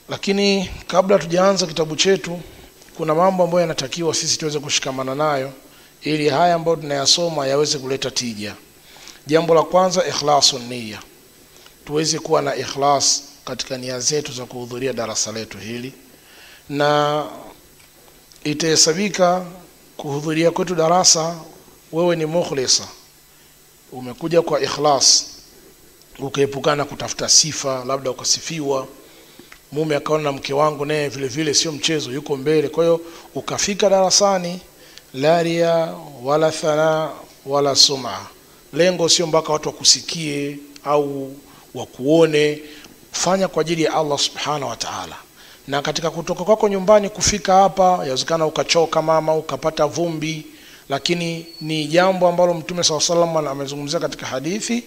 Lakini kabla tujaanza kitabu chetu, kuna mambo ambayo yanatakiwa sisi tuweze kushikamana nayo ili haya ambayo tunayasoma yaweze kuleta tija. Jambo la kwanza, ikhlasun niyya. Tuweze kuwa na ikhlas katika nia zetu za kuhudhuria darasa letu hili, na itahesabika kuhudhuria kwetu darasa wewe ni mukhlisa, umekuja kwa ikhlas, ukaepukana kutafuta sifa, labda ukasifiwa, mume akaona mke wangu naye vile vile sio mchezo, yuko mbele. Kwa hiyo ukafika darasani la riya wala thana wala sum'a. Lengo sio mpaka watu wakusikie au wakuone. Fanya kwa ajili ya Allah subhanahu wa ta'ala. Na katika kutoka kwako nyumbani kufika hapa, yawezekana ukachoka mama, ukapata vumbi, lakini ni jambo ambalo Mtume SAW amezungumzia katika hadithi,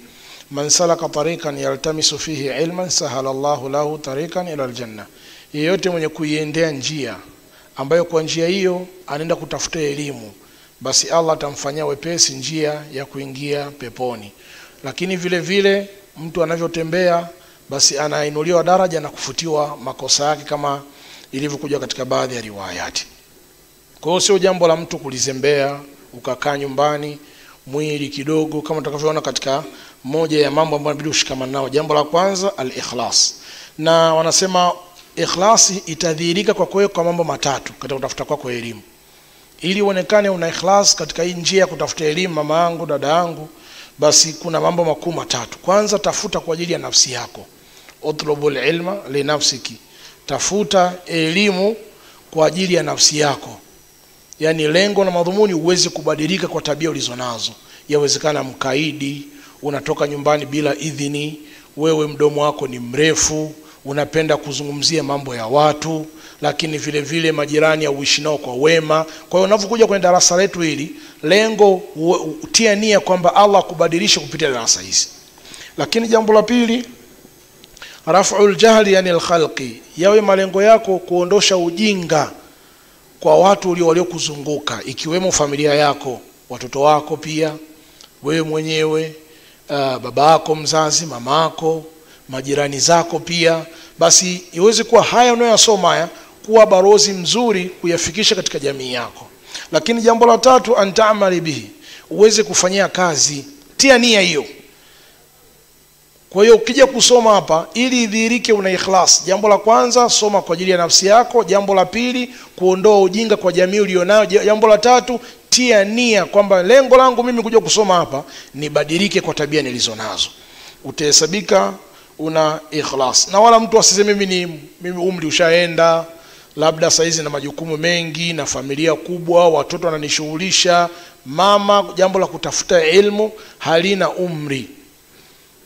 man salaka tariqan yaltamisu fihi ilman sahala Allahu lahu tariqan ila aljanna. Yeyote mwenye kuiendea njia ambayo kwa njia hiyo anaenda kutafuta elimu, basi Allah atamfanyia wepesi njia ya kuingia peponi. Lakini vile vile mtu anavyotembea, basi anainuliwa daraja na kufutiwa makosa yake kama ilivyokuja katika baadhi ya riwayati. Kwa hiyo sio jambo la mtu kulizembea ukakaa nyumbani mwili kidogo, kama tutakavyoona katika moja ya mambo ambayo inabidi ushikamane nao. Jambo la kwanza al-ikhlas. Na wanasema ikhlas itadhihirika kwa mambo matatu katika kutafuta kwako elimu. Ili uonekane una ikhlas katika hii njia ya kutafuta elimu, mama yangu, dada yangu, basi kuna mambo makuu matatu. Kwanza, tafuta kwa ajili ya nafsi yako. Utlubul ilma li nafsiki. Tafuta elimu kwa ajili ya nafsi yako. Yani lengo na madhumuni uweze kubadilika kwa tabia ulizonazo. Yawezekana mkaidi, unatoka nyumbani bila idhini, wewe mdomo wako ni mrefu, unapenda kuzungumzia mambo ya watu, lakini vile vile majirani hauishi nao kwa wema. Kwa hiyo unapokuja kwenye darasa letu hili, lengo utia nia kwamba Allah akubadilishe kupitia darasa hizi. Lakini jambo la pili, raf'ul jahli yani al-khalqi. Yawe malengo yako kuondosha ujinga kwa watu waliokuzunguka, ikiwemo familia yako, watoto wako, pia wewe mwenyewe, baba yako mzazi, mama yako, majirani zako pia. Basi iweze kuwa haya unayosoma haya kuwa barozi mzuri kuyafikisha katika jamii yako. Lakini jambo la tatu, antaamali bihi. Uweze kufanyia kazi, tia nia hiyo. Kwa hiyo ukija kusoma hapa ili idhihirike una ikhlas, jambo la kwanza, soma kwa ajili ya nafsi yako. Jambo la pili, kuondoa ujinga kwa jamii ulionayo. Jambo la tatu, tia nia kwamba lengo langu mimi kuja kusoma hapa nibadilike kwa tabia nilizonazo. Utahesabika una ikhlas. Na wala mtu asiseme mimi umri ushaenda, labda saizi na majukumu mengi na familia kubwa, watoto wananishughulisha. Mama, jambo la kutafuta elimu halina umri.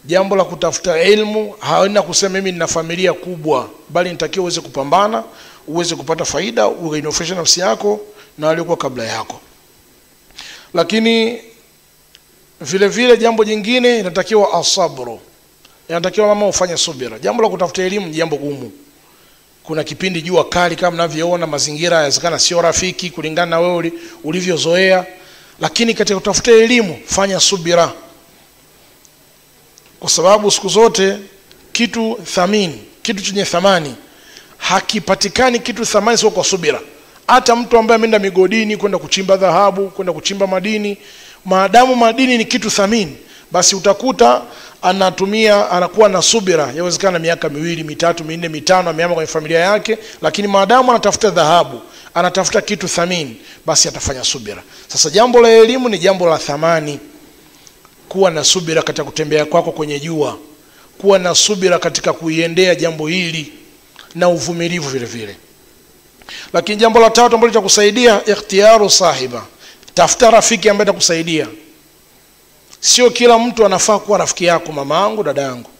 Jambo la kutafuta elimu haina kusema mimi nina familia kubwa, bali nitakiwa uweze kupambana, uweze kupata faida, uinufaishe nafsi yako na waliokuwa kabla yako. Lakini vile vile jambo jingine, inatakiwa asabru. Inatakiwa mama ufanye subira. Jambo la kutafuta elimu ni jambo gumu. Kuna kipindi jua kali kama mnavyoona, mazingira yanawezekana sio rafiki kulingana na wewe ulivyozoea. Lakini katika kutafuta elimu fanya subira. Kwa sababu siku zote kitu chenye thamani hakipatikani kitu thamani sio kwa subira. Hata mtu ambaye ameenda migodini kwenda kuchimba dhahabu, kwenda kuchimba madini, maadamu madini ni kitu thamini, basi utakuta anakuwa na subira. Yawezekana miaka 2, 3, 4, 5 ameama kwenye familia yake, lakini maadamu anatafuta dhahabu, anatafuta kitu thamini, basi atafanya subira. Sasa jambo la elimu ni jambo la thamani. Kuwa na subira katika kutembea kwako kwenye jua, kuwa na subira katika kuiendea jambo hili, na uvumilivu vile vile. Lakini jambo la tatu ambalo litakusaidia, ikhtiyaru sahiba. Tafuta rafiki ambaye atakusaidia. Sio kila mtu anafaa kuwa rafiki yako, mama yangu, dada yangu.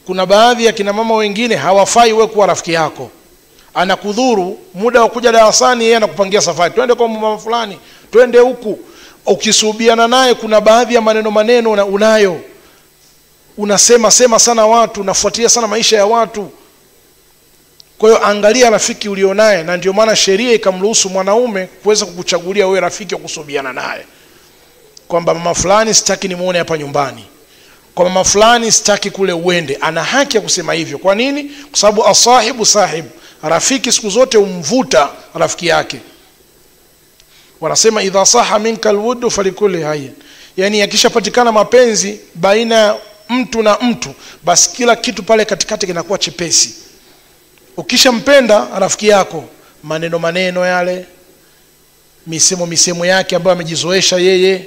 Kuna baadhi ya kina mama wengine hawafai wewe kuwa rafiki yako. Anakudhuru, muda wa kuja darasani yeye anakupangia safari, twende kwa mama fulani, twende huku. Ukisubiana naye kuna baadhi ya maneno unayo, unasema sana watu, unafuatia sana maisha ya watu. Kwa hiyo angalia rafiki ulionaye, na ndio maana sheria ikamruhusu mwanaume kuweza kukuchagulia wewe rafiki wa kusubiana naye. Kwamba mama fulani sitaki nimuone hapa nyumbani. kwa mama fulani sitaki kule uende, ana haki ya kusema hivyo. Kwa nini? Kwa sababu asahibu sahibu, rafiki siku zote umvuta rafiki yake. Wanasema idha saha minka alwudu falikuli hayy, yani yakishapatikana mapenzi baina mtu na mtu, basi kila kitu pale katikati kinakuwa chepesi. Ukishampenda rafiki yako, maneno yale, misemo yake ambayo amejizoesha yeye,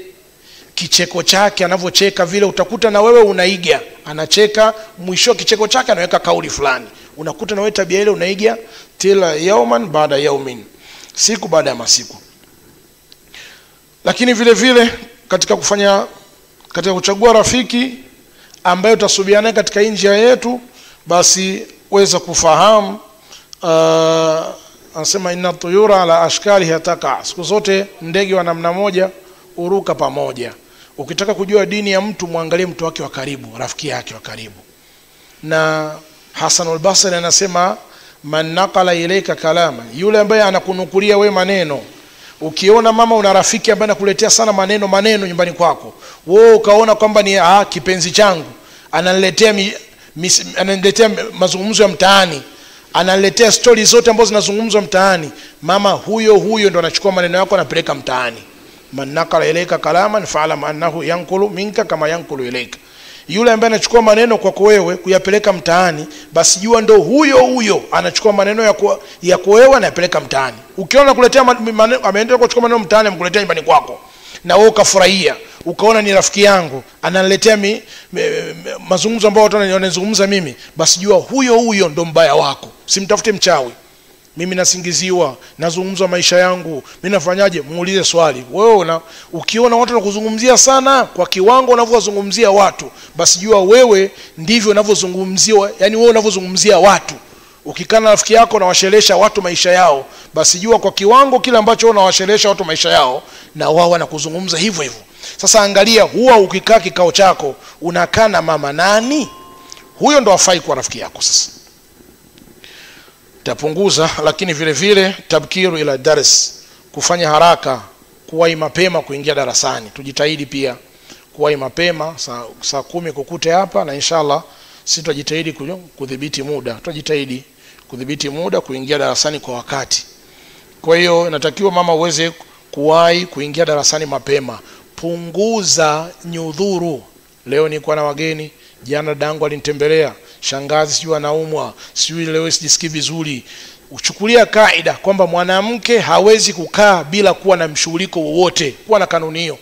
kicheko chake anavyocheka vile, utakuta na wewe unaiga. Anacheka, mwisho kicheko chake anaweka kauli fulani, unakuta na wewe tabia ile unaiga, tila yauman baada yaumin, siku baada ya masiku. Lakini vile vile katika kuchagua rafiki ambaye utasubiana katika njia yetu, basi weza kufahamu anasema inna tuyura ala ashkali hataka, siku zote ndege wa namna moja uruka pamoja. Ukitaka kujua dini ya mtu, muangalie mtu wake wa karibu, rafiki yake wa karibu. Na Hasan al-Basri anasema man naqala ilayka kalama, yule ambaye anakunukulia we maneno. Ukiona mama una rafiki ambaye anakuletea sana maneno nyumbani kwako, wewe ukaona kwamba ni kipenzi changu, ananiletea mazungumzo ya mtaani, ananiletea story zote ambazo zinazungumzwa mtaani, mama huyo ndo anachukua maneno yako anapeleka mtaani. Man naqala ilayka kalaman fa'lam annahu yanqulu minka kama yanqulu ilayka, yule ambaye anachukua maneno kwako wewe kuyapeleka mtaani, basi jua ndo huyo anachukua maneno yako wewe anayapeleka mtaani. Ukiona kuletea ameendelea kuchukua maneno mtaani amkuletea nyumbani kwako, na wewe ukafurahia, ukaona ni rafiki yangu ananiletea mazungumzo ambayo watu wanazungumza mimi, basi jua huyo ndo mbaya wako. Simtafute mchawi, mimi nasingiziwa, nazungumza maisha yangu, mimi nafanyaje? Muulize swali. Wewe ukiona watu wanakuzungumzia sana kwa kiwango unavyozungumzia watu, basi jua wewe ndivyo unavyozungumziwa, yani wewe unavyozungumzia watu. Ukikana rafiki yako na washelesha watu maisha yao, basi jua kwa kiwango kile ambacho wewe unawashelesha watu maisha yao, na wao wanakuzungumza hivyo. Sasa angalia, huwa ukikaa kikao chako unakaa na mama nani? Huyo ndo afai kwa rafiki yako. Sasa tapunguza. Lakini vile vile tabkiru ila dars, kufanya haraka, kuwahi mapema kuingia darasani. Tujitahidi pia kuwahi mapema, saa 10 kukute hapa, na inshallah sisi tutajitahidi kudhibiti muda. Tutajitahidi kudhibiti muda kuingia darasani kwa wakati. Kwa hiyo inatakiwa mama uweze kuwahi kuingia darasani mapema. Punguza nyudhuru. Leo nilikuwa na wageni, jana dangu alinitembelea, shangazi sijui anaumwa, sijui leo sijisikii vizuri. Uchukulia kaida kwamba mwanamke hawezi kukaa bila kuwa na mshughuliko wowote, kuwa na kanuni hiyo.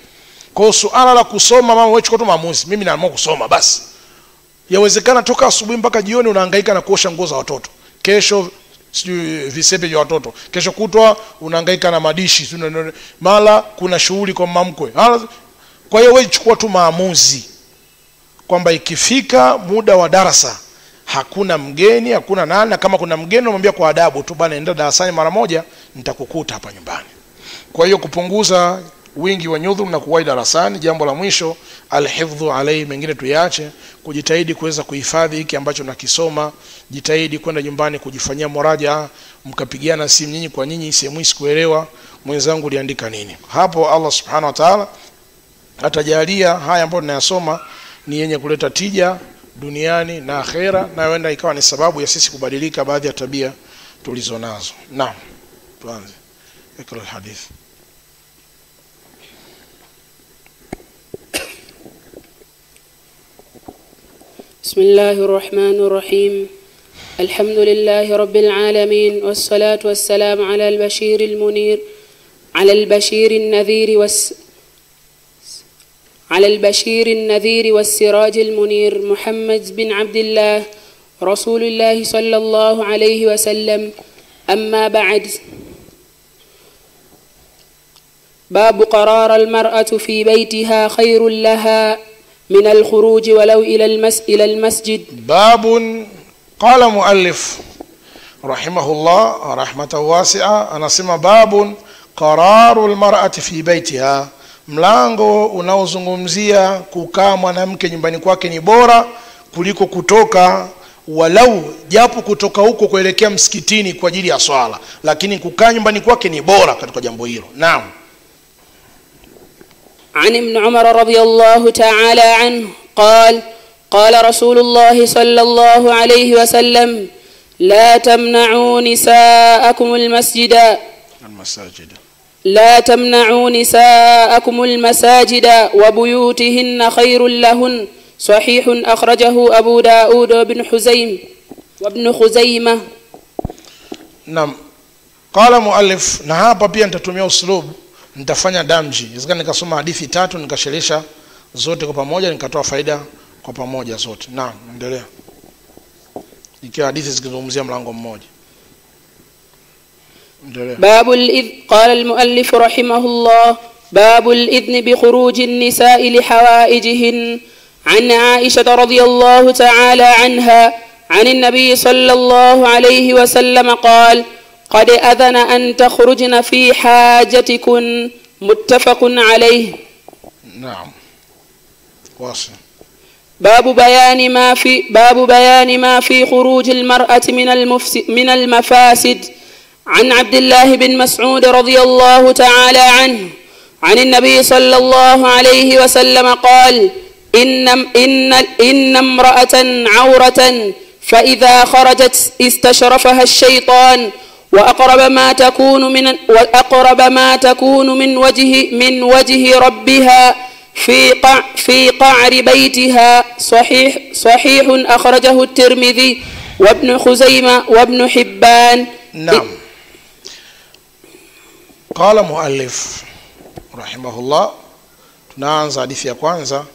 Kwa hiyo suala la kusoma, mama wewe chukua tu maamuzi, mimi naamua kusoma basi. Yawezekana toka asubuhi mpaka jioni unahangaika na kuosha nguo za watoto, kesho sijui visepe vya watoto, kesho kutwa unahangaika na madishi, mala kuna shughuli kwa mamkwe. Kwa hiyo wewe chukua tu maamuzi kwamba ikifika muda wa darasa hakuna mgeni, hakuna nani, kama kuna mgeni unamwambia kwa adabu tu, bana enda darasani mara moja, nitakukuta hapa nyumbani. Kwa hiyo kupunguza wingi wa nyudhuru na kuwahi darasani. Jambo la mwisho, alhifdhu alayhi, mengine tuiache. Kujitahidi kuweza kuhifadhi hiki ambacho nakisoma. Jitahidi kwenda nyumbani kujifanyia muraja, mkapigiana simu nyinyi kwa nyinyi, simuisi kuelewa mwenzangu liandika nini. Hapo Allah subhanahu wa ta'ala atajalia haya ambayo tunayasoma ni yenye kuleta tija duniani na akhera, na huenda ikawa ni sababu ya sisi kubadilika baadhi ya tabia tulizonazo. Naam, tuanze ikra alhadith. بسم الله الرحمن الرحيم. الحمد لله رب العالمين، والصلاة والسلام على البشير المنير، على البشير النذير والسراج المنير، محمد بن عبد الله رسول الله صلى الله عليه وسلم. أما بعد، باب قرار المرأة في بيتها خير لها من الخروج ولو إلى المسجد. باب قال مؤلف رحمه الله رحمة واسعة، anasema babun qararu almar'ati fi baytiha, mlango unaozungumzia kukaa mwanamke nyumbani kwake ni bora kuliko kutoka, walau japo kutoka huko kuelekea msikitini kwa ajili ya swala, lakini kukaa nyumbani kwake ni bora katika jambo hilo. Naam. عن ابن عمر رضي الله تعالى عنه قال قال رسول الله صلى الله عليه وسلم لا تمنعوا نساءكم المساجد وبيوتهن خير لهن صحيح أخرجه أبو داود وابن خزيمة. نعم. قال مؤلف na hapa pia nitatumia uslubu, nitafanya damji. Inawezekana nikasoma hadithi 3 nikasherehesha zote kwa pamoja nikatoa faida kwa pamoja zote. Naam, endelea. Ikiwa hadithi zikizungumzia mlango mmoja. باب الإذن. قال المؤلف رحمه الله باب الإذن بخروج النساء لحوائجهن. عن عائشة رضي الله تعالى عنها عن النبي صلى الله عليه وسلم قال قد أذن أن تخرجن في حاجتكن متفق عليه. نعم. واصل. باب بيان ما في خروج المرأة من المفاسد. عن عبد الله بن مسعود رضي الله تعالى عنه عن النبي صلى الله عليه وسلم قال إن امرأة عورة فإذا خرجت استشرفها الشيطان وأقرب ما تكون من وجه ربها في قعر بيتها. صحيح أخرجه الترمذي وابن خزيمة وابن حبان. نعم. قال مؤلف رحمه الله tunaanza hadithi ya kwanza.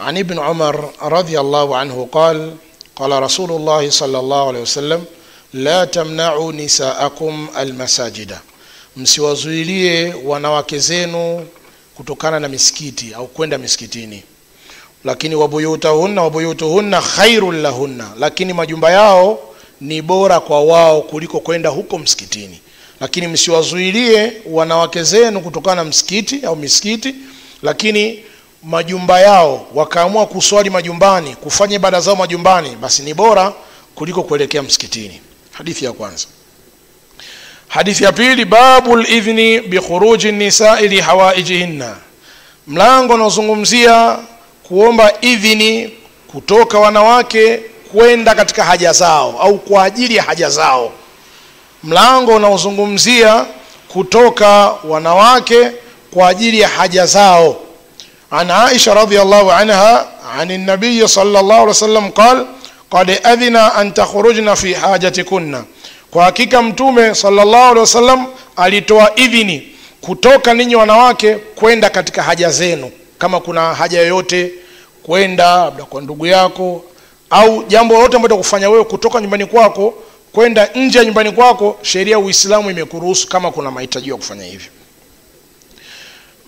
عن ابن عمر رضي الله عنه قال قال رسول الله صلى الله عليه وسلم لا تمنعوا نساءكم المساجد, msiwazuilie wanawake zenu kutokana na misikiti au kwenda misikitini. Lakini wabuyutuhunna khairul lahunna, lakini majumba yao ni bora kwa wao kuliko kwenda huko msikitini. Lakini msiwazuilie wanawake zenu kutokana na msikiti au misikiti, lakini majumba yao wakaamua kuswali majumbani, kufanya ibada zao majumbani, basi ni bora kuliko kuelekea msikitini. Hadithi ya kwanza. Hadithi ya pili, babul idhni bi khuruji nisa'i li hawaijihinna, mlango unaozungumzia kuomba idhini kutoka wanawake kwenda katika haja zao au kwa ajili ya haja zao. Mlango unaozungumzia kutoka wanawake kwa ajili ya haja zao. عن عائشة رضي الله عنها عن النبي صلى الله عليه وسلم قال قد أذن أن تخرجن في حاجتكن, kwa hakika mtume sallallahu alaihi wasallam alitoa idhini kutoka ninyi wanawake kwenda katika haja zenu. Kama kuna haja yoyote kwenda labda kwa ndugu yako au jambo lolote ambalo kufanya wewe kutoka nyumbani kwako kwenda nje ya nyumbani kwako, sheria Uislamu imekuruhusu kama kuna mahitaji ya kufanya hivyo.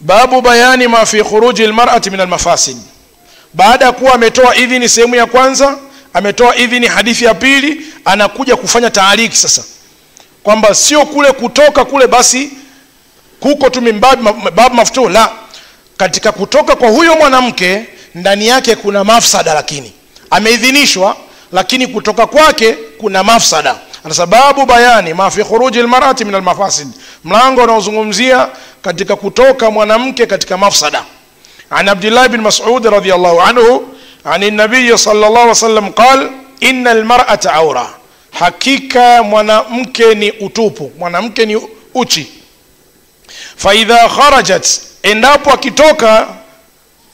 Babu bayani ma fi khuruji almar'ati min almafasid. Baada ya kuwa ametoa idhini sehemu ya kwanza, ametoa idhini hadithi ya pili, anakuja kufanya taariki sasa kwamba sio kule kutoka kule basi kuko tu bab maftuh, la, katika kutoka kwa huyo mwanamke ndani yake kuna mafsada, lakini ameidhinishwa, lakini kutoka kwake kuna mafsada. Ana sababu bayani ma fi khuruji almar'ati min almafasid, mlango unaozungumzia katika kutoka mwanamke katika mafsada. An Abdullah bin Mas'ud radhiyallahu anhu عن النبي صلى الله عليه وسلم قال إن المرأة عورة, hakika mwanamke ni utupu, mwanamke ni uchi. فإذا خرجت, endapo akitoka,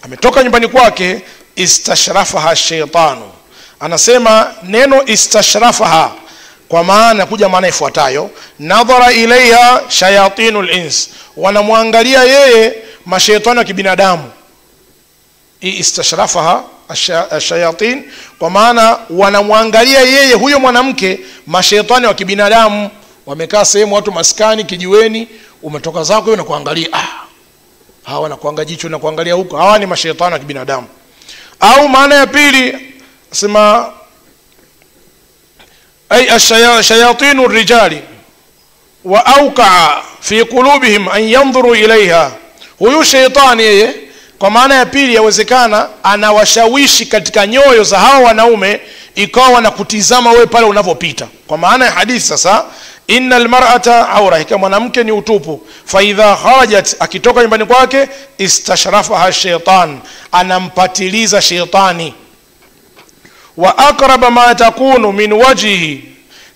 ametoka nyumbani kwake, istashrafaha shaytanu. Anasema neno istashrafaha kwa maana kuja maana ifuatayo, nadhara ilaiha shayatinul ins, wanamwangalia yeye mashaitani wa kibinadamu. Istashrafaha ashayatin, kwa maana wanamwangalia yeye huyo mwanamke mashaitani wa kibinadamu. Wamekaa sehemu watu maskani kijiweni, umetoka zako wewe na kuangalia, hawa na kuangalia jicho na kuangalia huko, hawa ni mashaitani wa kibinadamu. Au maana ya pili sema ay ashayatinu rijali wa auqa fi qulubihim an yanzuru ilaiha, huyu shaitani yeye kwa maana ya pili yawezekana anawashawishi katika nyoyo za hao wanaume ikawa wanakutizama wewe pale unavyopita. Kwa maana ya hadithi sasa, innal mar'ata awra, kama mwanamke ni utupu, fa idha kharajat, akitoka nyumbani kwake, istashrafaha shaytan, anampatiliza shaytani. wa aqraba ma takunu min wajhihi,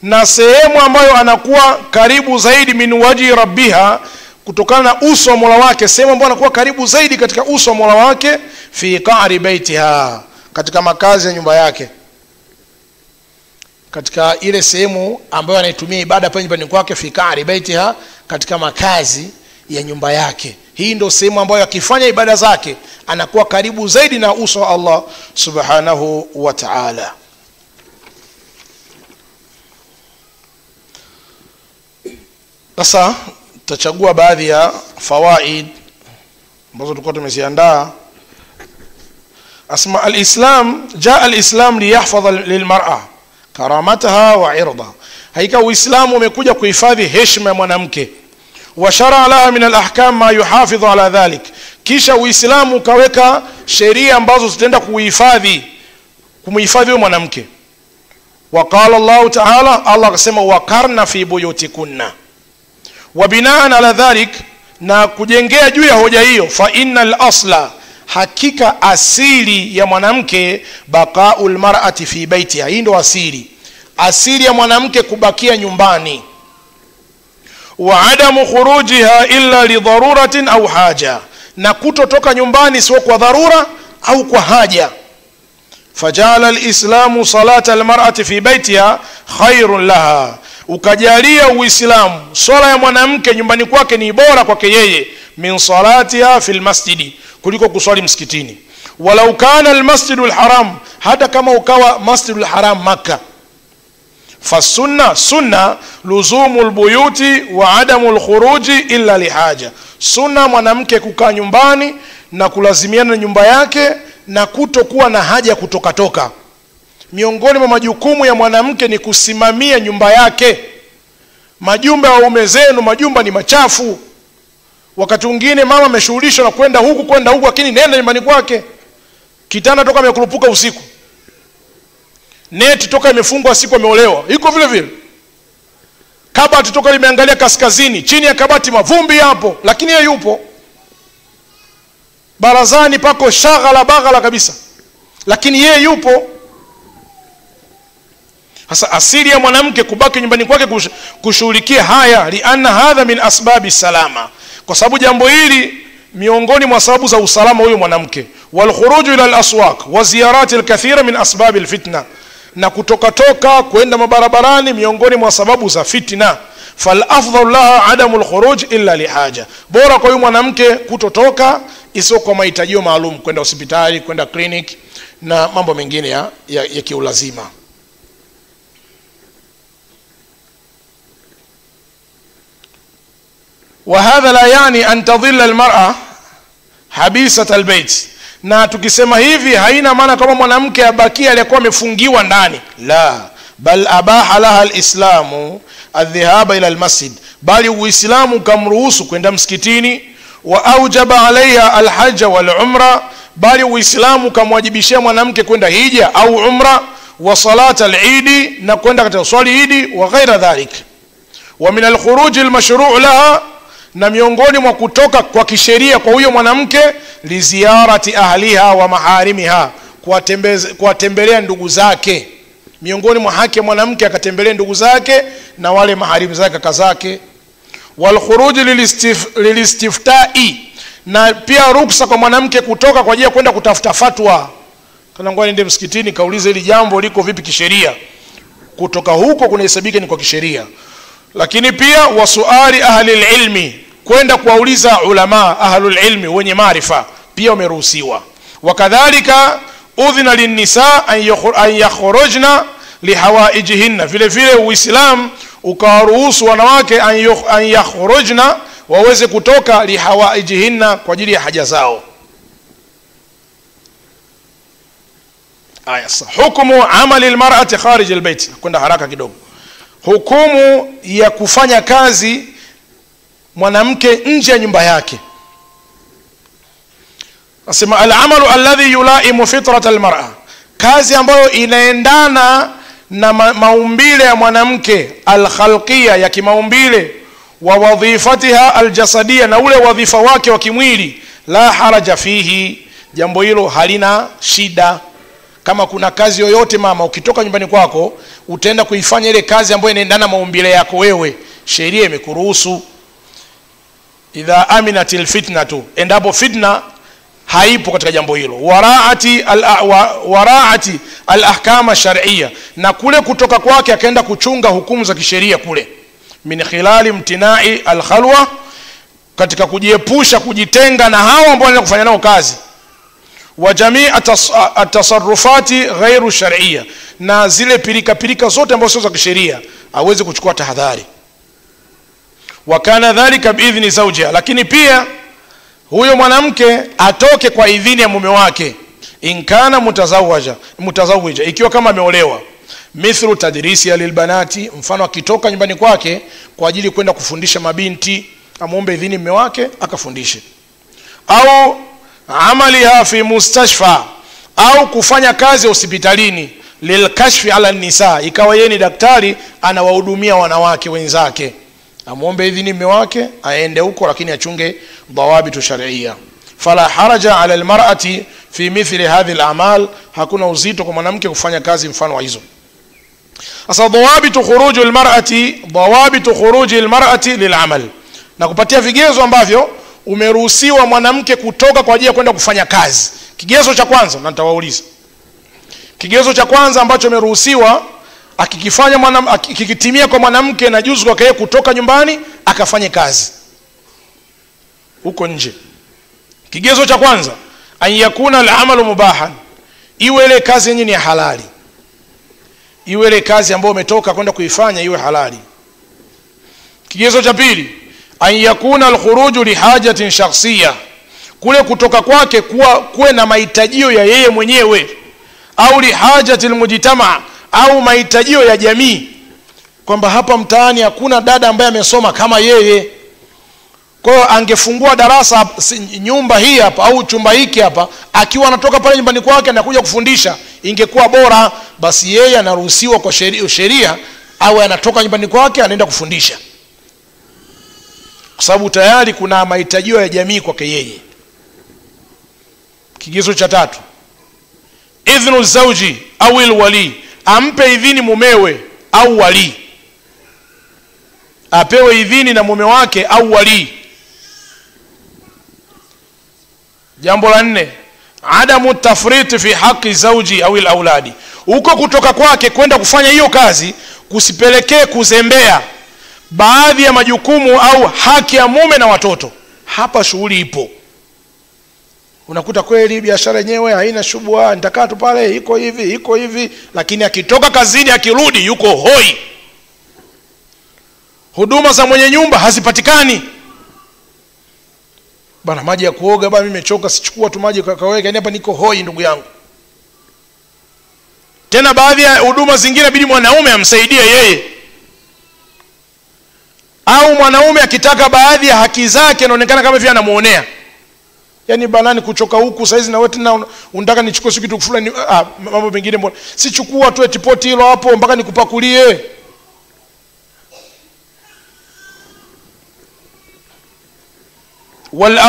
na sehemu ambayo anakuwa karibu zaidi min wajhi rabbiha, kutokana na uso wa Mola wake, sehemu ambayo anakuwa karibu zaidi katika uso wa Mola wake, fi qa'ri baitiha, katika makazi ya nyumba yake, katika ile sehemu ambayo anaitumia ibada pale nyumbani kwake, fi qa'ri baitiha, katika makazi ya nyumba yake. Hii ndio sehemu ambayo akifanya ibada zake anakuwa karibu zaidi na uso wa Allah subhanahu wa ta'ala. Sasa tutachagua baadhi ya fawaid ambazo tulikuwa tumeziandaa. Asma al-Islam, jaa al-Islam liyahfadha lilmar'a karamataha wa 'irdaha. Haika Uislamu umekuja kuhifadhi heshima ya mwanamke, wa shar'a laha min al-ahkam ma yuhafidhu ala dhalik. Kisha Uislamu ukaweka sheria ambazo zitaenda kumhifadhi huyo mwanamke. Wa qala Allah ta'ala, Allah akasema waqarna fi buyutikunna. Wa binaan ala dhalik, na kujengea juu ya hoja hiyo, fa innal asla, hakika asili ya mwanamke, baqaul mar'ati fi baitiha. Hii ndio asili ya mwanamke kubakia nyumbani, wa adamu khurujiha illa li daruratin au haja, na kutotoka nyumbani sio kwa dharura au kwa haja. Fajala al-islamu salata al-mar'ati fi baitiha khairun laha, ukajalia Uislamu swala ya mwanamke nyumbani kwake ni bora kwake yeye, min salatiha fil masjidi, kuliko kuswali msikitini. Walau kana al-masjidul haram, hata kama ukawa masjidul haram Makkah. Sunna luzumul buyuti wa adamul khuruji illa lihaja. Sunna mwanamke kukaa nyumbani na kulazimiana na nyumba yake na kutokuwa na haja kutoka toka. Miongoni mwa majukumu ya mwanamke ni kusimamia nyumba yake. Majumba ya waume zenu, majumba ni machafu. Wakati mwingine mama ameshughulishwa na kwenda huku, lakini nenda nyumbani kwake. Kitanda toka amekurupuka usiku, neti toka imefungwa siku ameolewa, iko vile vile. Kabati toka limeangalia kaskazini, chini ya kabati mavumbi hapo, lakini yeye yupo. Barazani pako shaghala baghala kabisa, lakini yeye yupo. Sasa asili ya mwanamke kubaki nyumbani kwake kushughulikia haya, lianna hadha min asbabi salama, kwa sababu jambo hili miongoni mwa sababu za usalama huyo mwanamke. Wal khuruju ila al-aswaq wa ziyarati al-kathira min asbabi al-fitna, na kutoka kwenda mabarabarani miongoni mwa sababu za fitna. Fal afdhalu laha adamul khuruj illa lihaja, bora kwa huyo mwanamke kutotoka isio kwa mahitaji maalum, kwenda hospitali, kwenda clinic na mambo mengine ya kiulazima. Wa hadha la yani an tadhilla almar'a habisat albayt, na tukisema hivi haina maana kama mwanamke abakia alikuwa amefungiwa ndani, la, bal abaha laha alislamu adhhaba ila almasjid, bali Uislamu kamruhusu kwenda msikitini. Wa aujaba alaiha alhajj wal umra, bali Uislamu kamwajibishia mwanamke kwenda hija au umra. Wa salat al-eid, na kwenda katika swali idi, wa ghaira dhalik. Wa min al-khuruj al-mashru' laha, na miongoni mwa kutoka kwa kisheria kwa huyo mwanamke, li ziyarati ahliha wa maharimiha, kuwatembelea ndugu zake. Miongoni mwa haki ya mwanamke akatembelee ndugu zake na wale maharimu zake, kaka zake. Wal khuruj lilistiftai, na pia ruksa kwa mwanamke kutoka kwa ajili ya kwenda kutafuta fatwa. Kana ngoja niende msikitini kaulize hili jambo liko vipi kisheria, kutoka huko kunahesabika ni kwa kisheria. Lakini pia wasuali ahli ilmi, kwenda kuwauliza ulama ahlul ilmi wenye maarifa, pia umeruhusiwa. Wakadhalika udhina linnisa an yakhrujna lihawaijihinna, vile vile Uislamu ukawaruhusu wanawake an yakhrujna, waweze kutoka lihawaijihinna, kwa ajili ya haja zao. Hukumu amali almar'ati kharij albayt, kwenda haraka kidogo. Hukumu ya kufanya kazi mwanamke nje ya nyumba yake. Nasema al-amalu alladhi yulaimu fitrat al-mar'a, kazi ambayo inaendana na maumbile ya mwanamke, al-khalqiyya, ya kimaumbile, wa wadhifatiha al-jasadiyya, na ule wadhifa wake wa kimwili. La haraja fihi, jambo hilo halina shida. kama kuna kazi yoyote mama ukitoka nyumbani kwako utaenda kuifanya ile kazi ambayo inaendana maumbile yako wewe, sheria imekuruhusu. Idha aminatil fitnatu, endapo fitna haipo katika jambo hilo. Waraati al-ahkama shar'iyya, na kule kutoka kwake akaenda kuchunga hukumu za kisheria kule. Min khilali mtinai al-khalwa, katika kujiepusha kujitenga na hao ambao wanaenda kufanya nao kazi. Wa jamii at-tasarrufati ghairu shar'iyya, na zile pilika zote ambazo sio za kisheria aweze kuchukua tahadhari. Wa kana dhalika biidhni zawjiha, lakini pia huyo mwanamke atoke kwa idhini ya mume wake. Inkana mutazawija, ikiwa kama ameolewa. Mithlu tadrisi lilbanati, mfano akitoka nyumbani kwake kwa ajili kwenda kufundisha mabinti, amuombe idhini mume wake akafundishe. Au amaliha fi mustashfa, au kufanya kazi hospitalini, lilkashfi ala nisa, ikawa yeye ni daktari anawahudumia wanawake wenzake, amuombe idhini mume wake aende huko, lakini achunge dhawabitu shar'iyya. Fala haraja ala almar'ati fi mithli hadhihi al'amal, hakuna uzito kwa mwanamke kufanya kazi mfano wa hizo. Sasa dhawabitu khuruji almar'ati lil'amal, na kupatia vigezo ambavyo umeruhusiwa mwanamke kutoka kwa ajili ya kwenda kufanya kazi. Kigezo cha kwanza, na nitawauliza kigezo cha kwanza ambacho umeruhusiwa akikitimia kwa mwanamke na juzu kwake kutoka nyumbani akafanye kazi huko nje. Kigezo cha kwanza, an yakuna al-amalu mubahan, iwe ile kazi yenyewe ni halali, iwe ile kazi ambayo umetoka kwenda kuifanya iwe halali. Kigezo cha pili, an yakuna al-khuruju li hajatin shakhsiyya, kule kutoka kwake kuwe na mahitajio ya yeye mwenyewe, au li hajatil mujtama, au mahitajio ya jamii, kwamba hapa mtaani hakuna dada ambaye amesoma kama yeye. Kwa hiyo angefungua darasa nyumba hii hapa au chumba hiki hapa, akiwa anatoka pale nyumbani kwake na kuja kufundisha ingekuwa bora. Basi yeye anaruhusiwa kwa sheria au anatoka nyumbani kwake anaenda kufundisha, kwa sababu tayari kuna mahitajio ya jamii kwake yeye. Kigezo cha tatu, idhnu zawji au alwali, ampe idhini mumewe au wali, apewe idhini na mume wake au wali. Jambo la nne, adamu tafriti fi haqi zawji au alawladi, huko kutoka kwake kwenda kufanya hiyo kazi kusipelekee kuzembea baadhi ya majukumu au haki ya mume na watoto. Hapa shughuli ipo, unakuta kweli biashara yenyewe haina shubha, nitakaa tu pale iko hivi, lakini akitoka kazini akirudi yuko hoi, huduma za mwenye nyumba hazipatikani. Bana, maji ya kuoga bana, mimi nimechoka, sichukua tu maji kaweka, yani hapa niko hoi ndugu yangu. Tena baadhi ya huduma zingine inabidi mwanaume amsaidie yeye, au mwanaume akitaka baadhi ya haki zake inaonekana kama vile anamuonea. Yani banani kuchoka huku saizi na wewe tena unataka nichukue kitu fulani, mambo mengine mbona sichukua tu etipoti hilo hapo mpaka nikupakulie.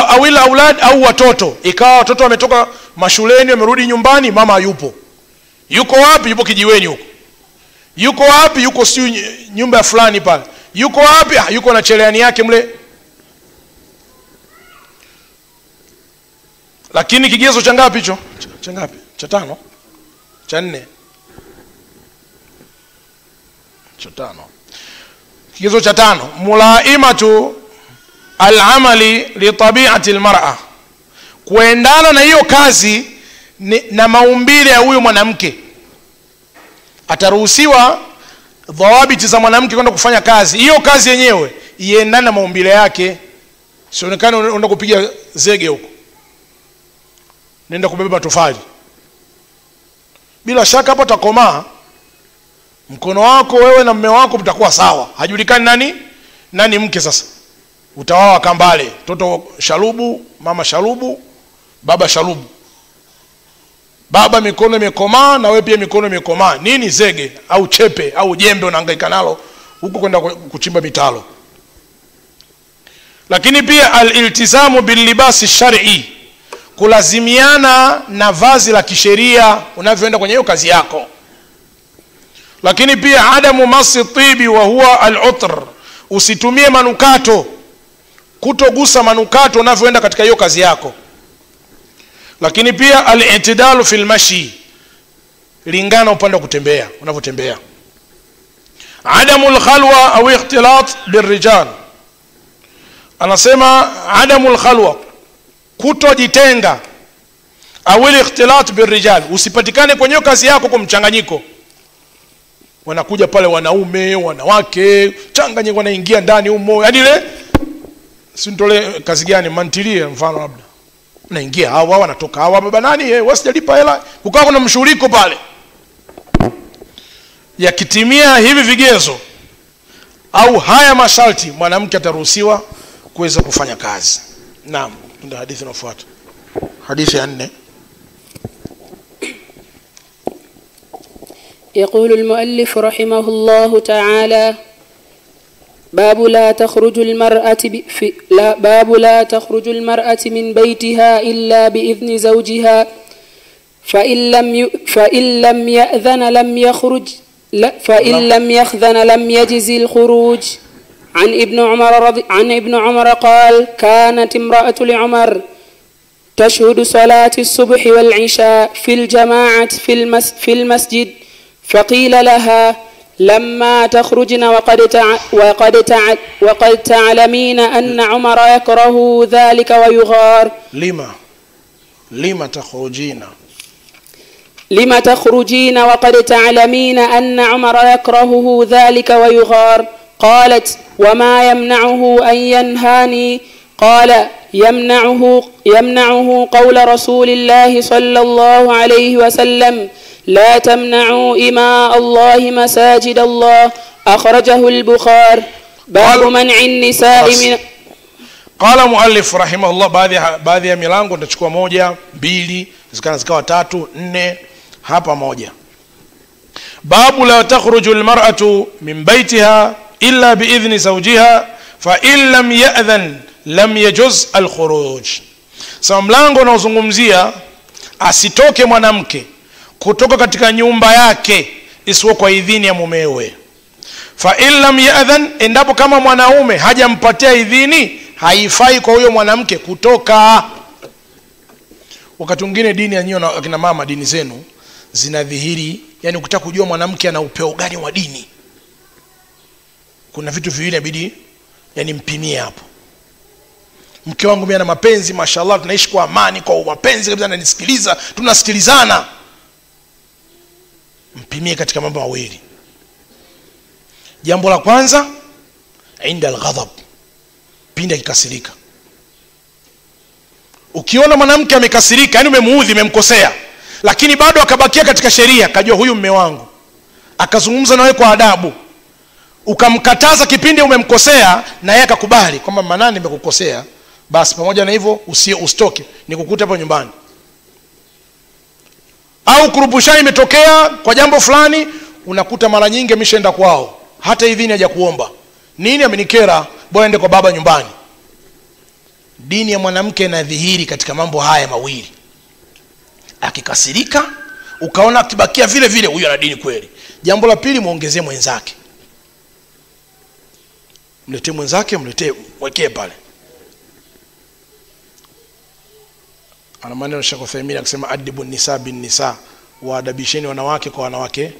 Awil aulad, au watoto, ikawa watoto wametoka mashuleni wamerudi nyumbani, mama hayupo. Yuko wapi? Yupo kijiweni huko. Yuko wapi? Yuko si nyumba ya fulani pale. Yuko wapi? Yuko na cheleani yake mle. Lakini kigezo cha ngapi hicho? Cha ngapi? Cha 5? Cha 4? Cha 5. Kigezo cha 5, mulaimatu al-amali li tabi'ati al-mar'a, kuendana na hiyo kazi na maumbile ya huyo mwanamke. Ataruhusiwa dhawabiti za mwanamke kwenda kufanya kazi, hiyo kazi yenyewe iendane na maumbile yake. Sionekane unaenda kupiga zege huko, nenda kubeba matofali. Bila shaka hapo utakomaa, mkono wako wewe na mume wako mtakuwa sawa, hajulikani nani mke. Sasa utawawa kambale, mtoto sharubu, mama sharubu, baba sharubu. Baba mikono imekomaa na wewe pia mikono imekomaa. Nini zege au chepe au jembe unahangaika nalo huko kwenda kuchimba mitalo. Lakini pia al-iltizamu bil libasi shar'i, kulazimiana na vazi la kisheria unavyoenda kwenye hiyo kazi yako. Lakini pia adamu masi tibi wa huwa al-utr, usitumie manukato, kutogusa manukato unavyoenda katika hiyo kazi yako. Lakini pia al-i'tidalu fil mashi, lingana upande wa kutembea unavyotembea. Adamu al-khalwa au ikhtilat birrijal, anasema adamu al-khalwa, kutojitenga, au ikhtilat birrijal, usipatikane kwenye kazi yako kwa mchanganyiko. Wanakuja pale wanaume, wanawake, changanyiko wanaingia ndani humo. Yaani ile sintole kazi gani mantilie mfano labda. Unaingia hawa wanatoka hawa, baba nani wasijalipa hela, kukaa kuna mshughuliko pale. Yakitimia hivi vigezo au haya masharti, mwanamke ataruhusiwa kuweza kufanya kazi. Naam, ndio hadithi inayofuata. Hadithi ya 4. يقول المؤلف رحمه الله تعالى: باب لا تخرج المرأة من بيتها إلا بإذن زوجها، فإن لم يأذن لم يجز الخروج. عن ابن عمر قال: كانت امرأة لعمر تشهد صلاة الصبح والعشاء في الجماعة في المسجد، فقيل لها: لما تخرجن وقد تعلمين أن عمر يكره ذلك ويغار. لما تخرجين وقد تعلمين أن عمر يكرهه ذلك ويغار؟ قالت: وما يمنعه أن ينهاني؟ قال: يمنعه قول رسول الله صلى الله عليه وسلم: لا تمنعوا إماء الله مساجد الله. أخرجه البخاري. باب منع النساء من. قال مؤلف رحمه الله, baadhi ya milango tutachukua 1, 2, zikawa 3, 4, hapa 1. Babu la takhruju almar'atu min baytiha illa biidhni zawjiha fa in lam ya'dhan lam yajuz alkhuruj. Sasa mlango unaozungumzia asitoke mwanamke kutoka katika nyumba yake isiwe kwa idhini ya mumewe. Fa in lam ya'dhan, endapo kama mwanaume hajampatia idhini, haifai kwa huyo mwanamke kutoka. Wakati mwingine dini ya nyinyi akina mama, dini zenu zinadhihiri, yani ukitaka kujua mwanamke ana upeo gani wa dini, kuna vitu viwili inabidi yani mpimie hapo. Mke wangu mimi ana mapenzi, mashallah, tunaishi kwa amani, kwa mapenzi kabisa, ananisikiliza, tunasikilizana. Mpimie katika mambo mawili. Jambo la kwanza, inda al-ghadab, pindi akikasirika. Ukiona mwanamke amekasirika, yani umemuudhi, umemkosea, lakini bado akabakia katika sheria, kajua huyu mume wangu, akazungumza na wewe kwa adabu, ukamkataza kipindi umemkosea, na yeye akakubali kwamba manani nimekukosea, basi pamoja na hivyo usitoke, nikukuta hapo nyumbani. Au kurupushani imetokea kwa jambo fulani, unakuta mara nyingi ameshaenda kwao, hata idhini haja kuomba. Nini amenikera, bora ende kwa baba nyumbani. Dini ya mwanamke inadhihiri katika mambo haya mawili. Akikasirika, ukaona akibakia vile vile, huyu ana dini kweli. Jambo la pili, muongezee mwenzake. Mletee mwenzake, mwekee pale. Ana maneno Sheikh Uthaymeen akisema adibu nisa bin nisa, waadabisheni wanawake kwa wanawake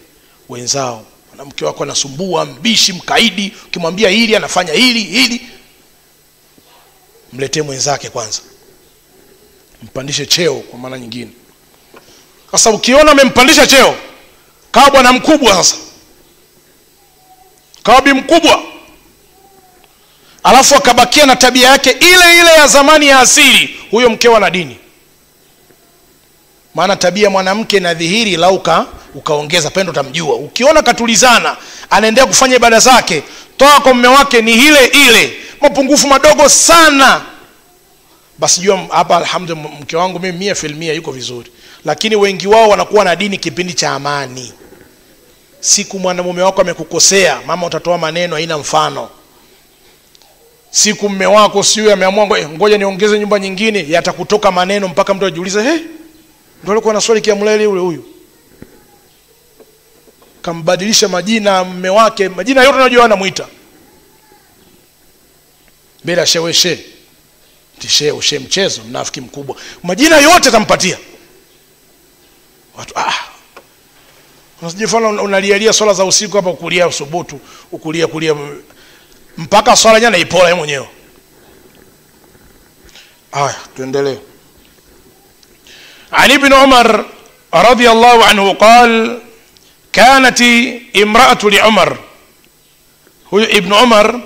wenzao. Mwanamke wako anasumbua, mbishi, mkaidi, ukimwambia hili anafanya hili, mletee mwenzake kwanza, mpandishe cheo kwa maana nyingine. Sasa ukiona amempandisha cheo, kawa bwana mkubwa, sasa kawa bi mkubwa, alafu akabakia na tabia yake ile ile ya zamani ya asili, huyo mkeo ana dini. Maana tabia mwanamke inadhihiri lauka ukaongeza pendo, utamjua. Ukiona katulizana, anaendelea kufanya ibada zake, toa kwa mume wake ni ile ile, mapungufu madogo sana, basi jua hapa alhamdulillah mke wangu mimi 100% yuko vizuri. Lakini wengi wao wanakuwa na dini kipindi cha amani. Siku mwanamume wako amekukosea, mama, utatoa maneno haina mfano. siku mume wako sio ameamua ngoja niongeze nyumba nyingine, yatakutoka maneno mpaka mtu ajiulize ndio alikuwa anaswali kiamlele yule huyu. Kambadilisha majina mume wake, majina yote unajua anamuita. Bila sheweshe. Tishe ushe mchezo, mnafiki mkubwa. Majina yote atampatia. Watu unasijifanya unalialia swala za usiku hapa ukulia usubutu, ukulia mpaka swala jana ipola yeye mwenyewe. Tuendelee. Ali ibn Umar radiyallahu anhu قال كانت امرأة لعمر. huyu Ibn Umar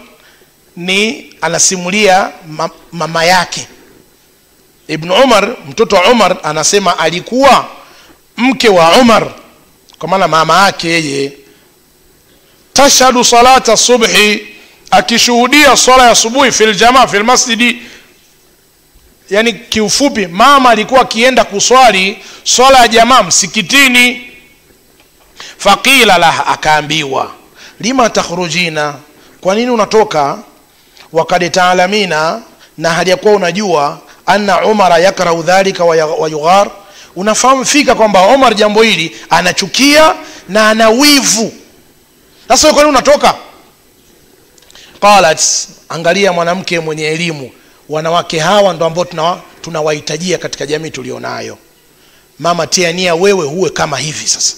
ni anasimulia mama yake. Ibn Umar, mtoto wa Umar, anasema alikuwa mke wa Umar, kwa maana mama yake yeye, tashhadu salata subhi, akishuhudia swala ya subuhi fil jamaa fil masjidi. Yani kiufupi mama alikuwa akienda kuswali swala ya jamaa msikitini. Faqila laha, akaambiwa, lima takhrujina, kwa nini unatoka? Wakad taalamina, na hali ya kuwa unajua, anna Umar yakrahu dhalika wa yughar, unafahamu fika kwamba Umar jambo hili anachukia na ana wivu. Sasa kwa nini unatoka? Qalat, angalia mwanamke mwenye elimu. Wanawake hawa ndio ambao tunawahitajia katika jamii tulionayo. Mama, tia nia wewe huwe kama hivi sasa.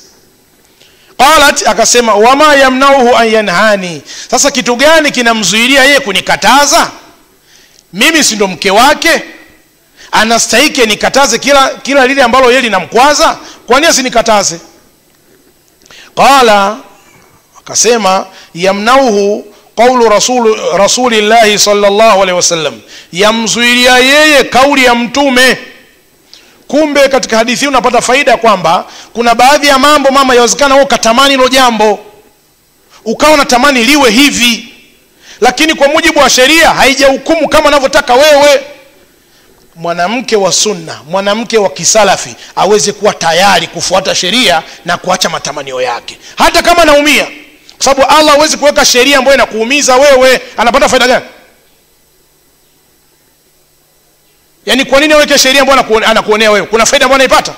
Qalat, akasema, wama yamnauhu an yanhani, sasa kitu gani kinamzuilia yeye kunikataza? Mimi si ndo mke wake? Anastahili nikataze kila lile ambalo yeye linamkwaza? Kwa nini asinikataze? Qala, akasema, yamnauhu qawlu rasulillahi sallallahu alaihi wasallam, yamzuilia yeye kauli ya mtume. Kumbe katika hadithi unapata faida kwamba kuna baadhi ya mambo mama yawezekana wewe katamani hilo jambo, ukawa unatamani liwe hivi, lakini kwa mujibu wa sheria haijahukumu kama unavyotaka wewe. Mwanamke wa sunna, mwanamke wa kisalafi aweze kuwa tayari kufuata sheria na kuacha matamanio yake, hata kama anaumia, kwa sababu Allah hawezi kuweka sheria ambayo inakuumiza wewe. Anapata faida gani? Yani kwa nini aweke sheria ambayo anakuonea wewe? Kuna faida ambayo anaipata?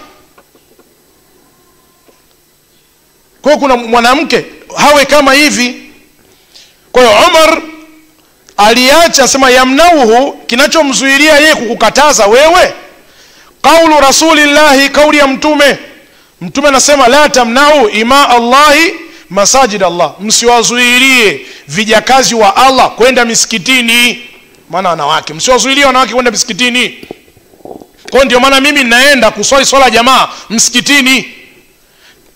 Kwa kuna mwanamke hawe kama hivi. Kwa hiyo Umar aliacha, sema yamnauhu, kinachomzuilia yeye kukukataza wewe, qaulu rasulillahi, kauli ya mtume. Mtume anasema la tamnau ima Allahi masajid Allah, msiwazuilie vijakazi wa Allah kwenda misikitini. Maana wanawake, msiwazuilie wanawake kwenda misikitini. Kwa ndio maana mimi naenda kuswali swala jamaa msikitini.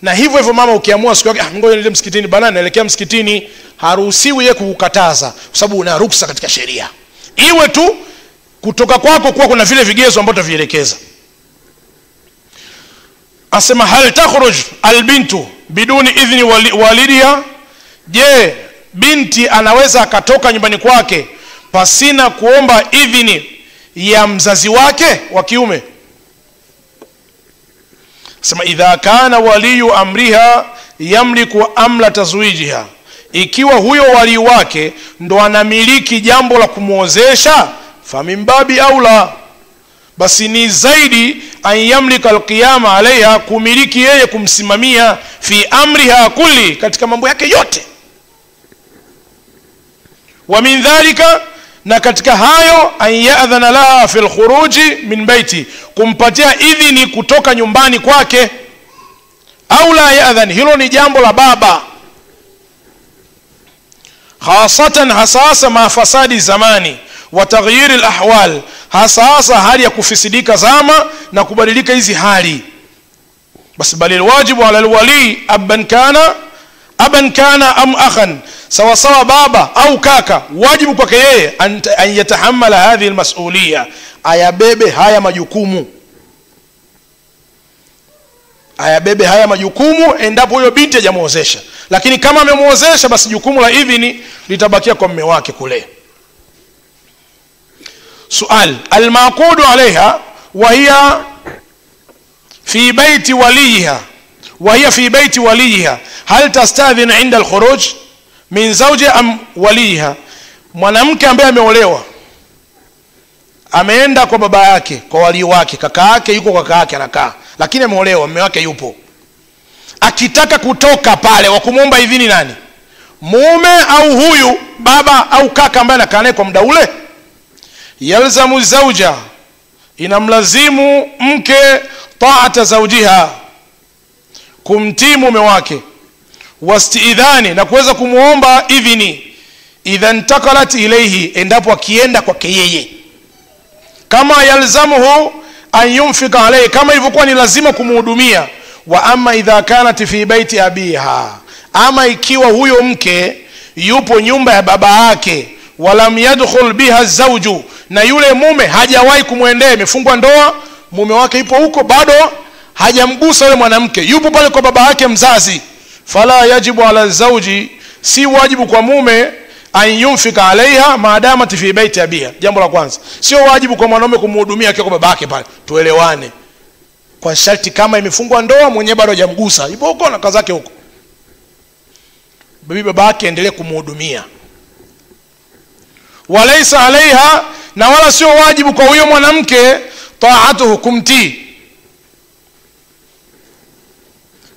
Na hivyo hivyo mama, ukiamua siku yake ngoja niende msikitini bana, naelekea msikitini, haruhusiwi yeye kukukataza, kwa sababu una ruksa katika sheria. Iwe tu kutoka kwako kuwa kuna vile vigezo ambavyo tavielekeza. Asema hal takhruj albintu biduni idhni walidiha, je, binti anaweza akatoka nyumbani kwake pasina kuomba idhini ya mzazi wake wa kiume? Sema idha kana waliyu amriha yamliku amla tazwijiha, ikiwa huyo wali wake ndo anamiliki jambo la kumuozesha, famimbabi aula, basi ni zaidi an yamlika alqiyama alaiha, kumiliki yeye, kumsimamia, fi amriha kulli, katika mambo yake yote. Wa min dhalika, na katika hayo, an ya'dhana laha fil khuruji min baiti, kumpatia idhini kutoka nyumbani kwake, au la ya'dhan, hilo ni jambo la baba. Khasatan, hasasa ma fasadi zamani wa taghyir al ahwal, hasasa hali ya kufisidika zama na kubadilika hizi hali. Bas bali alwajibu ala alwali aban kana am akhan, sawa sawa baba au kaka, wajibu kwake yeye an yatahammala hadhihi almas'uliyya, ayabebe haya majukumu, ayabebe haya majukumu endapo huyo binti hajamuozesha. Lakini kama amemuozesha, basi jukumu la idhini litabakia kwa mume wake kule. Sual, almaqudu alaiha wa hiya fi baiti waliha, وهي في بيت وليها، هل تستأذن عند الخروج من زوجها أم وليها؟ mwanamke ambaye ameolewa ameenda kwa baba yake, kwa wali wake, kaka yake yuko, kaka yake anakaa, lakini ameolewa, mume wake yupo, akitaka kutoka pale wa kumuomba idhini nani? Mume au huyu baba au kaka ambaye anakaa naye kwa muda ule? Yalzamu zauja, inamlazimu mke taata zaujiha, kumtii mume wake, wastiidhani, na kuweza kumuomba idhini, idha intakalat ilayhi, endapo akienda kwake yeye, kama yalzamuhu an yunfika alayhi, kama ilivyokuwa ni lazima kumhudumia. Wa amma idha kanat fi baiti abiha, ama ikiwa huyo mke yupo nyumba ya baba yake, walam yadkhul biha zawju, na yule mume hajawahi kumwendea, imefungwa ndoa, mume wake yupo huko, bado hajamgusa yule mwanamke, yupo pale kwa baba yake mzazi, fala yajibu ala zawji, si wajibu kwa mume an yunfika alaiha maadama fi baiti abiha. Jambo la kwanza, sio wajibu kwa mwanaume kumhudumia kwa baba yake pale, tuelewane, kwa sharti kama imefungwa ndoa, mwenyewe bado hajamgusa, yupo huko na kazi yake huko, baba yake endelee kumhudumia. Walaysa alaiha, na wala sio wajibu kwa huyo mwanamke taatuhu, kumtii.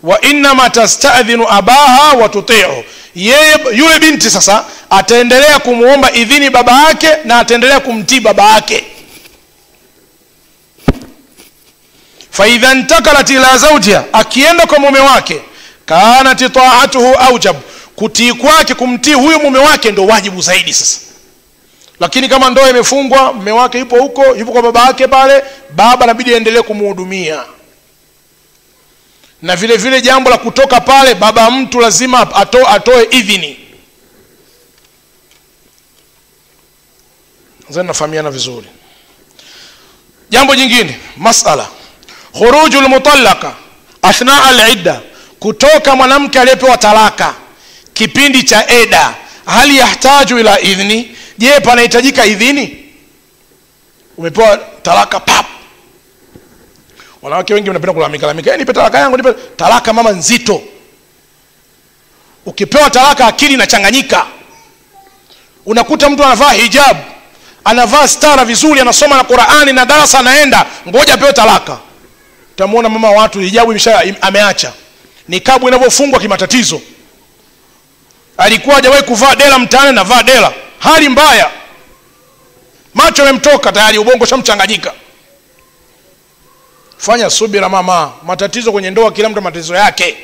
Wa inma tasta'dhinu abaha wa tuti'u, yeye yule binti sasa ataendelea kumuomba idhini baba yake na ataendelea kumtii baba yake. Fa idha intakalat ila zawjiha, akienda kwa mume wake, kanat ta'atuhu awjab, kutii kwake, kumtii huyo mume wake ndo wajibu zaidi sasa. Lakini kama ndoa imefungwa, mume wake yupo huko, yupo kwa baba yake pale, baba inabidi aendelee kumhudumia. Na vile vile jambo la kutoka pale, baba mtu lazima atoe idhini. Zana nafahamiana vizuri. Jambo jingine, masala khurujul mutallaqa athna al-idda, kutoka mwanamke aliyepewa talaka kipindi cha eda, hali yahtaju ila idhni, je panahitajika idhini? Umepewa talaka pap, wanawake wengi wanapenda kulalamika, nipe talaka yangu, nipe talaka mama nzito. Ukipewa talaka akili inachanganyika, unakuta mtu anavaa hijab, anavaa stara vizuri, anasoma na Qur'ani na darasa anaenda, ngoja apewe talaka. Utamuona mama watu hijabu ameacha, nikabu inavyofungwa kimatatizo, alikuwa hajawahi kuvaa dela mtaani na vaa dela, hali mbaya, macho yamemtoka tayari, ubongo shamchanganyika. Fanya subira mama, matatizo kwenye ndoa kila mtu matatizo yake.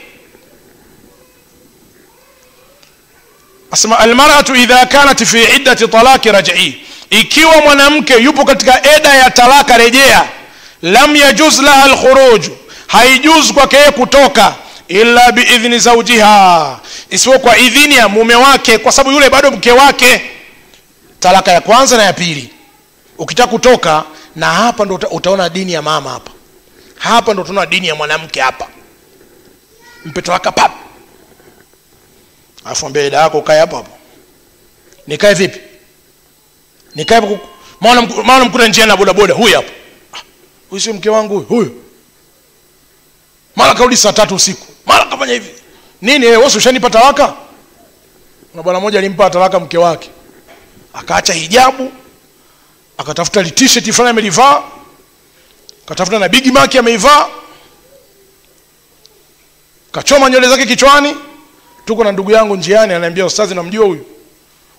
Asema almar'atu idha kanat fi iddati talaqi raj'i, ikiwa mwanamke yupo katika eda ya talaka rejea, lam yajuz laha alkhuruj, haijuz kwake kutoka, illa biidhni zawjiha, isiwe kwa idhini ya mume wake, kwa sababu yule bado mke wake. Talaka ya kwanza na ya pili, ukitaka kutoka, na hapa ndo utaona dini ya mama hapa. Hapa ndo tunaona dini ya mwanamke hapa. Mpe talaka pap, afu mbele yako ukae hapo hapo. Nikae vipi? Nikae hapo, maana mkuta njia na boda boda, huyu hapo. Huyu si mke wangu huyu. Mara kaudi saa 3 usiku, mara kafanya hivi. Nini wewe ushanipa talaka? Na bwana mmoja alimpa talaka mke wake, akaacha hijabu, akatafuta t-shirt fulani amelivaa, akatafuta na big mark ameivaa, kachoma nywele zake kichwani. Tuko na ndugu yangu njiani, ananiambia ustazi, namjua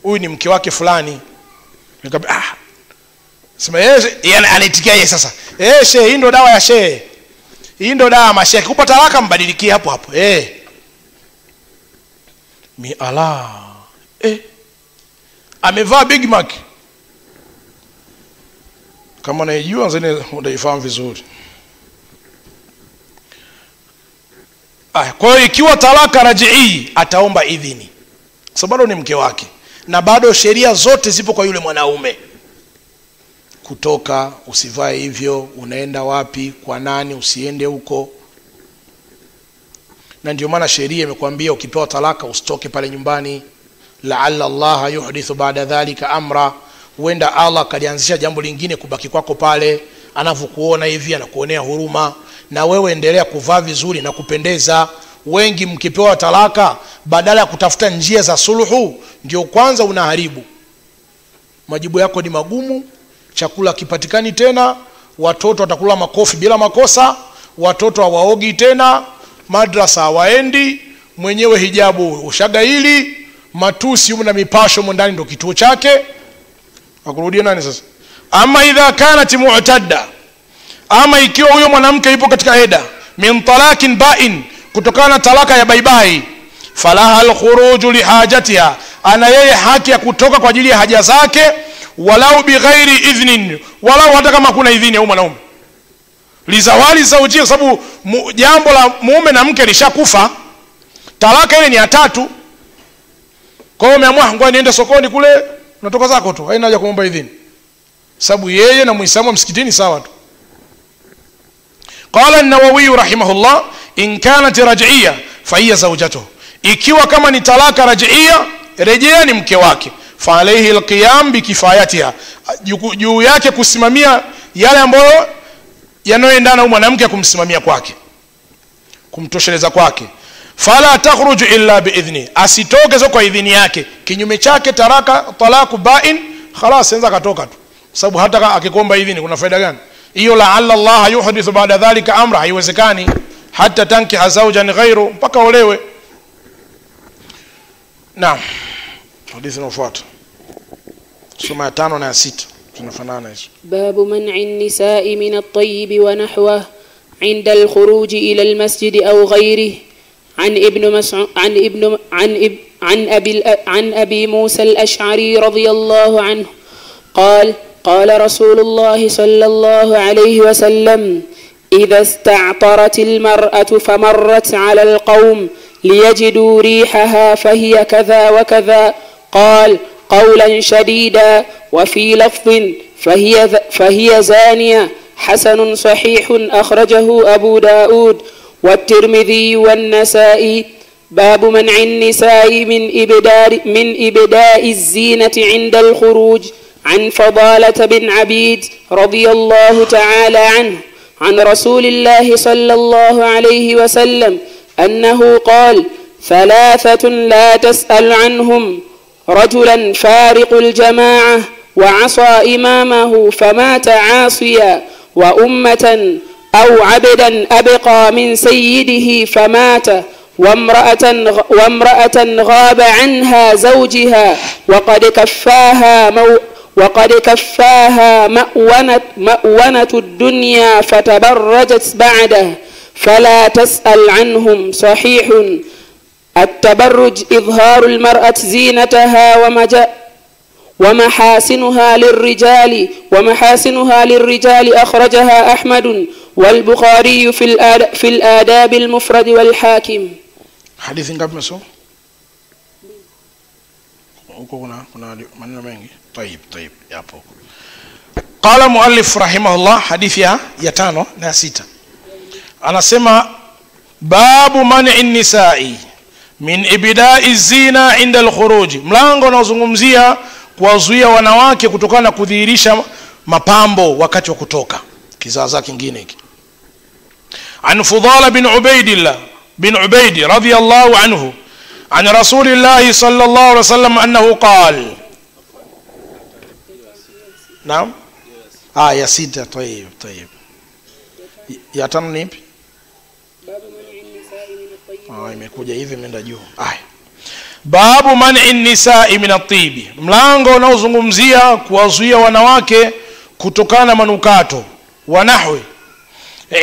huyu ni mke wake fulani. Nikamwambia sema yeye anaitikia yeye sasa, shehe, hii ndo dawa ya shehe, hii ndo dawa mashehe, kupa talaka mbadilikie hapo hapo. Mi ala, amevaa big mark, kama unajua zene unaifahamu vizuri. Kwa hiyo ikiwa talaka rajii, ataomba idhini, sababu ni mke wake na bado sheria zote zipo kwa yule mwanaume. Kutoka, usivae hivyo, unaenda wapi, kwa nani, usiende huko. Na ndio maana sheria imekwambia ukipewa talaka usitoke pale nyumbani, la'alla Allah yuhdithu ba'da dhalika amra, huenda Allah kalianzisha jambo lingine kubaki kwako pale. Anavyokuona hivi anakuonea huruma, na wewe endelea kuvaa vizuri na kupendeza. Wengi mkipewa talaka, badala ya kutafuta njia za suluhu, ndio kwanza unaharibu. majibu yako ni magumu, chakula kipatikani tena, watoto watakula makofi bila makosa, watoto hawaogi tena, madrasa hawaendi, mwenyewe hijabu ushagaili, matusi na mipasho ndani ndo kituo chake. Akurudia nani sasa? Ama idha kanat mu'tadda, ama ikiwa huyo mwanamke yupo katika eda, min talakin ba'in, kutokana na talaka ya baibai, falaha al-khuruj li hajatiha, ana yeye haki ya kutoka kwa ajili ya haja zake, walau bighairi idhnin, walau hata kama kuna idhini ya mwanaume, lizawali zawji, kwa sababu jambo la mume na mke lishakufa, talaka ile ni ya 3. Kwa hiyo umeamua ngoja niende sokoni kule, unatoka zako tu, haina haja kuomba idhini, sababu yeye na Muislamu msikitini sawa tu. Qala an-Nawawi rahimahullah, in kanat raj'iyya fa hiya zawjatuhu, ikiwa kama ni talaka raj'iyya, rejea ni mke wake, fa alayhi al-qiyam bi kifayatiha, juu yake kusimamia yale ambayo yanayoendana na mwanamke, kumsimamia kwake, kumtosheleza kwake. Fala takhruju illa biidhni, asitoke kwa idhini yake. Kinyume chake talaku ba'in, khalas anza katoka tu, sababu hata akikomba idhini kuna faida gani hiyo? La'alla Allah yuhdithu ba'da dhalika amra, haiwezekani hata tankiha zawjan ghayru, mpaka olewe. Naam, hadithi inafuata soma ya 5 na ya 6 tunafanana hizo. Babu man'i an-nisa'i min at-tayyib wa nahwa 'inda al-khuruj ila al-masjid aw ghayrihi. عن أبي موسى الأشعري رضي الله عنه قال قال رسول الله صلى الله عليه وسلم إذا استعطرت المرأة فمرت على القوم ليجدوا ريحها فهي كذا وكذا، قال قولا شديدا، وفي لفظ فهي زانية. حسن صحيح أخرجه أبو داود والترمذي والنسائي. باب منع النساء من إبداء الزينة عند الخروج. عن فضالة بن عبيد رضي الله تعالى عنه عن رسول الله صلى الله عليه وسلم أنه قال: 3 لا تسأل عنهم: رجلا فارق الجماعة وعصى إمامه فمات عاصيا، وأمة أو عبدا أبقى من سيده فمات، وامرأة غاب عنها زوجها وقد كفاها مأونة الدنيا فتبرجت بعده، فلا تسأل عنهم. صحيح. التبرج إظهار المرأة زينتها ومحاسنها للرجال أخرجها أحمد والبخاري في الآداب المفرد والحاكم. حديث ngapi maso huko kuna maneno mengi. طيب yapo. Qala muallif rahimahullah, hadithi ya 5 na 6 anasema babu man'i nisa'i min ibda'i zina inda al-khuruj, mlango unaozungumzia kuwazuia wanawake kutokana na kudhihirisha mapambo wakati wa kutoka, kizaza kingine hiki. An Fudala bin Ubayd radiyallahu anhu an Rasulillah sallallahu alaihi wasallam annahu qala. Naam, ya 6. طيب ya 5 ni ipi? Imekuja hivi imeenda juu. Babu man'i nisa'i min at-tibi, mlango unaozungumzia kuwazuia wanawake kutokana na manukato, wanahwi,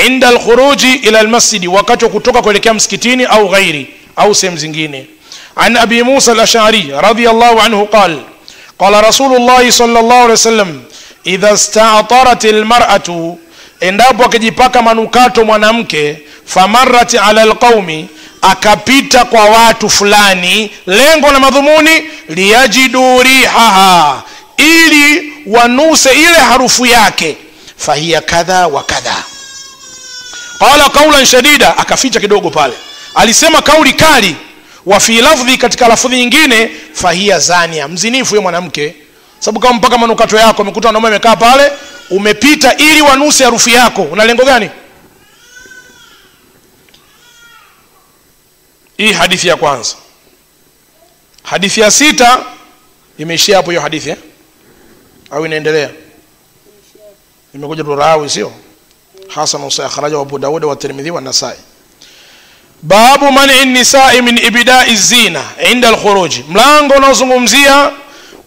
inda al-khuruji ila al-masjid, wakati kutoka kuelekea msikitini au ghairi au sehemu zingine. An Abi Musa al-Ash'ari radiyallahu anhu qala Rasulullah sallallahu alaihi wasallam idha ista'tarat al-mar'atu, endapo akijipaka manukato mwanamke, famarrat ala al-qaumi, akapita kwa watu fulani, lengo na madhumuni liyajidu rihaha, ili wanuse ile harufu yake, fahiya kadha wa kadha. Qala qawlan shadida, akaficha kidogo pale, alisema kauli kali. Wa fi lafdhi, katika lafdhi nyingine, fahiya zania, mzinifu yule mwanamke. Sababu kama mpaka manukato yako umekuta wanaume wamekaa pale, umepita ili wanuse harufu yako, una lengo gani? Hii hadithi ya kwanza. Hadithi ya 6 imeishia hapo hiyo hadithi au inaendelea? Imekuja tu rawi sio? Hasan wa akhraja wa Abu Dawud wa Tirmidhi wa Nasai. Babu man'i nisa'i min ibda'i zina 'inda al-khuruj. Mlango unaozungumzia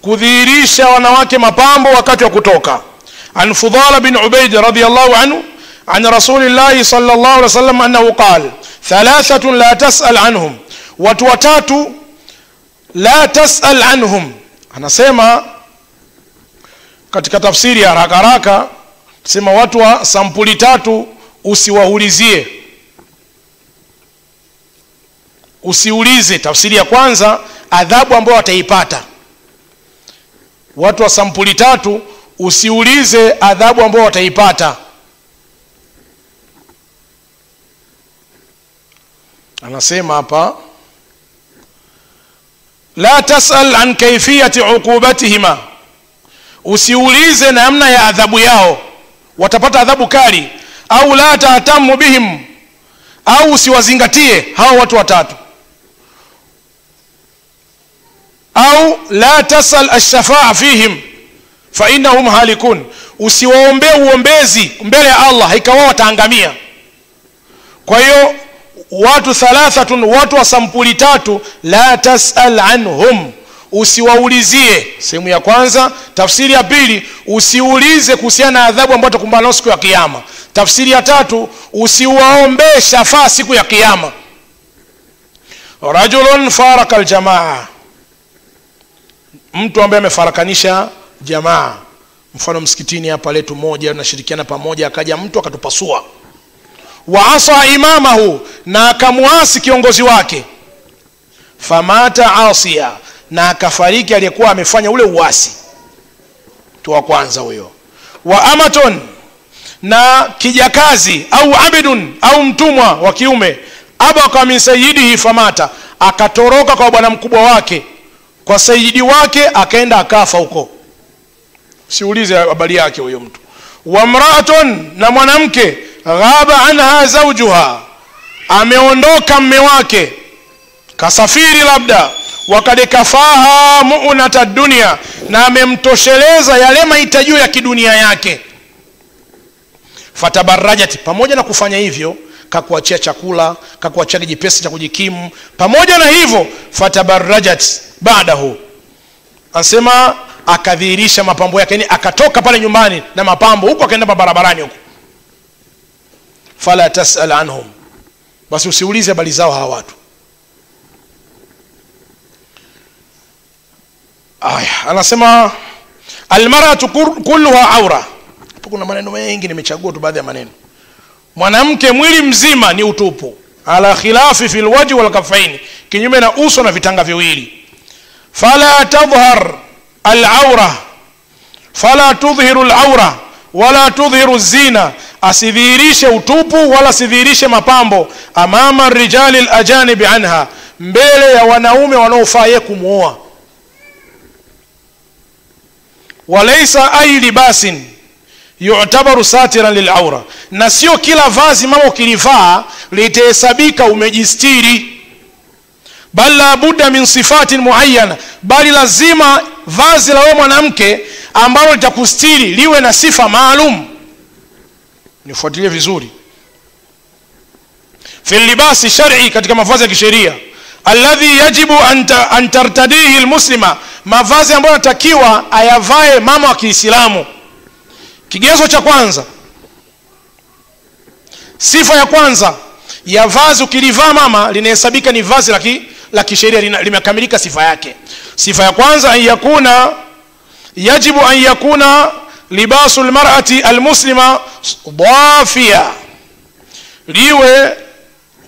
kudhihirisha wanawake mapambo wakati wa kutoka. An Fudhala bin Ubayd radhiyallahu anhu an Rasulillah sallallahu alaihi wasallam annahu qala thalathatun la tas'al anhum, watu watatu la tas'al anhum. Anasema katika tafsiri ya haraka haraka, sema watu wa sampuli tatu usiwaulizie. Usiulize. Tafsiri ya kwanza, adhabu ambayo wataipata. Watu wa sampuli tatu usiulize adhabu ambayo wataipata. Anasema hapa la tasal an kayfiyati uqubatihima, usiulize namna ya adhabu yao, watapata adhabu kali. Au la taatamu bihim, au usiwazingatie hao watu watatu. Au la tasal ash-shafa'a fihim fa innahum halikun, usiwaombe uombezi mbele ya Allah ikawa wataangamia. Kwa hiyo watu thalathatun, watu wa sampuli tatu, la tasal anhum, usiwaulizie. Sehemu ya kwanza. Tafsiri ya pili, usiulize kuhusiana na adhabu ambayo itakumbana nayo siku ya kiyama. Tafsiri ya tatu, usiwaombe shafaa siku ya kiyama. Rajulun faraka aljamaa, mtu ambaye amefarakanisha jamaa. Mfano msikitini hapa letu moja tunashirikiana pamoja, akaja mtu akatupasua. Wa asa imamahu, na akamuasi kiongozi wake. Famata asiya, na akafariki aliyekuwa amefanya ule uasi. Tu wa kwanza huyo. Wa amaton, na kijakazi au abidun au mtumwa wa kiume, abaka min sayyidihi famata, akatoroka kwa bwana mkubwa wake, kwa sayyidi wake, akaenda akafa huko. Siulize habari yake huyo mtu. Wa mra'atun, na mwanamke, ghaba anha zawjuha, ameondoka mume wake, kasafiri labda, wakad kafaha mu'nata dunya, na amemtosheleza yale mahitaji ya kidunia yake. Fatabarrajat, pamoja na kufanya hivyo, kakuachia chakula, kakuachia kijipesa cha kujikimu, pamoja na hivyo fatabarrajat baadahu, anasema akadhihirisha mapambo yake, yani akatoka pale nyumbani na mapambo huko, akaenda barabarani huko. Fala tasal anhum, basi usiulize habari zao hawa watu. Anasema almar'atu kulluha aura. Hapo kuna maneno mengi, nimechagua tu baadhi ya maneno. Mwanamke mwili mzima ni utupu, ala khilafi fil wajhi wal kafaini, kinyume na uso na vitanga viwili. Fala tadhhar al-aura, fala tudhhiru al-aura wala tudhhiru zina, asidhihirishe utupu wala asidhihirishe mapambo, amama rijali al-ajanib anha, mbele ya wanaume wanaofaa yeye kumuoa. Walaysa ay libasin yu'tabaru satiran lil-aura, na sio kila vazi mama ukilivaa litahesabika umejistiri. Bal la budda min sifatin muayyana, bali lazima vazi la wewe mwanamke ambalo litakustiri liwe na sifa maalum. Nifuatilie vizuri. Fi libasi shar'i, katika mavazi ya kisheria, alladhi yajibu an tartadihi almuslima, mavazi ambayo natakiwa ayavae mama wa Kiislamu. Kigezo cha kwanza, sifa ya kwanza ya vazi ukilivaa mama linahesabika ni vazi la kisheria, limekamilika sifa yake. Sifa ya kwanza, yajibu an yakuna libasu almar'ati almuslima dhafia, liwe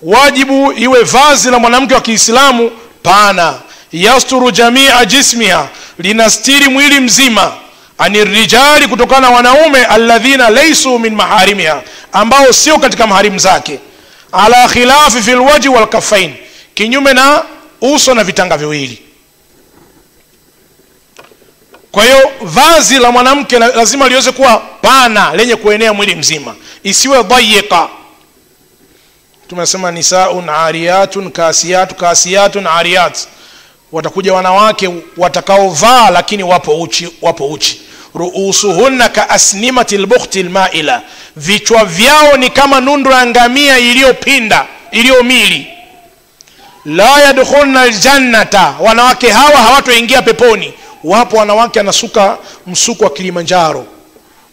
wajibu iwe vazi la mwanamke wa Kiislamu pana, yasturu jamia jismiha, linastiri mwili mzima, anirijali, kutokana na wanaume, alladhina laysu min maharimiha, ambao sio katika maharimu zake, ala khilafi fil wajhi wal kaffain, kinyume na uso na vitanga viwili. Kwa hiyo vazi la mwanamke lazima liweze kuwa pana, lenye kuenea mwili mzima, isiwe dhayiqa. Tumesema nisaun ariyatun kasiyatun ariyat, watakuja wanawake watakaovaa lakini wapo uchi. ruusuhunna ka asnimatil bukhtil maila, vichwa vyao ni kama nundu ya ngamia iliyopinda, iliyomili. La yadkhulna aljannata, wanawake hawa hawatoingia peponi. Wapo wanawake anasuka msuko wa Kilimanjaro,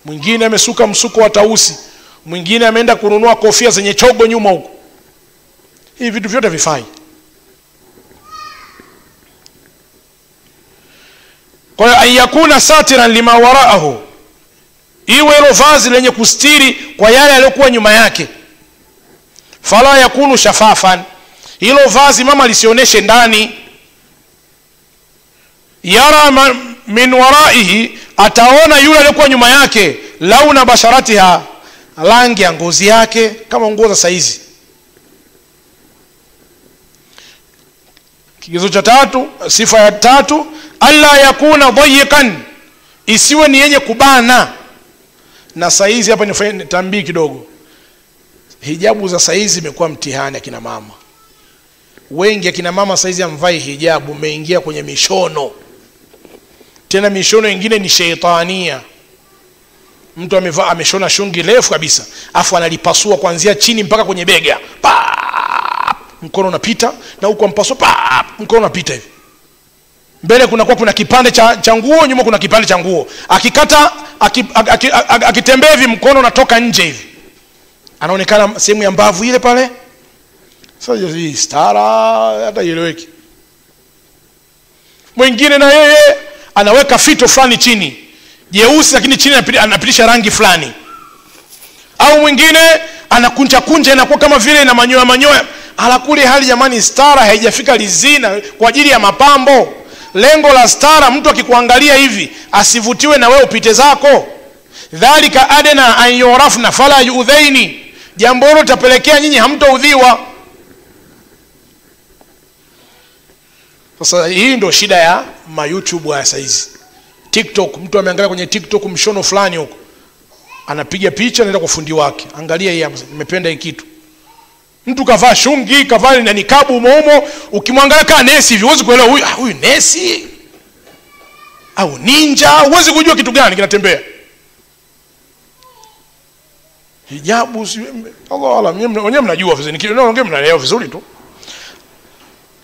mwingine amesuka msuko wa Tausi, mwingine ameenda kununua kofia zenye chogo nyuma huko. Hivi vitu vyote vifai. Kwa hiyo ayakuna satiran lima waraahu, iwe hilo vazi lenye kustiri kwa yale yaliyokuwa nyuma yake. Fala yakunu shafafan, hilo vazi mama lisioneshe ndani. Yara min waraihi, ataona yule aliyokuwa nyuma yake, launa basharatiha, rangi ya ngozi yake, kama nguo za saizi. Kigezo cha tatu, sifa ya tatu, alla yakuna dayiqan, isiwe ni yenye kubana. Na saizi hapa nifanye tambii kidogo. Hijabu za saizi imekuwa mtihani akina mama. Wengi akina mama saizi amvai hijabu, umeingia kwenye mishono. Tena mishono ingine ni sheitania. Mtu amevaa ameshona shungi refu kabisa, afu analipasua kuanzia chini mpaka kwenye bega. Mkono unapita na huko mpasua, mkono unapita hivi. Mbele kuna kipande cha nguo, nyuma kuna kipande cha nguo. Akikata akitembea hivi mkono unatoka nje hivi. Anaonekana sehemu ya mbavu ile pale. Sasa hii stara hata ieleweki. Mwingine na yeye anaweka fito fulani chini, jeusi lakini chini anapitisha rangi fulani. Au mwingine anakunja inakuwa kama vile ina manyoya. Alakuli hali jamani, stara haijafika lizina kwa ajili ya mapambo. Lengo la stara mtu akikuangalia hivi asivutiwe na wewe upite zako. Dhalika adna an yurafna fala yuudhaini, jambo hilo tapelekea nyinyi hamtoudhiwa. Sasa hii ndio shida ya YouTube ya saizi. TikTok, mtu ameangalia kwenye TikTok mshono fulani huko, anapiga picha anaenda kwa fundi wake, angalia hii hapa, nimependa hii kitu. Mtu kavaa shungi, kavaa na nikabu umo, ukimwangalia kama nesi hivi huwezi kuelewa huyu nesi au ninja, huwezi kujua kitu gani kinatembea. Hijabu Allah Allah, wenyewe mnajua vizuri, nikiongea mnaelewa vizuri tu.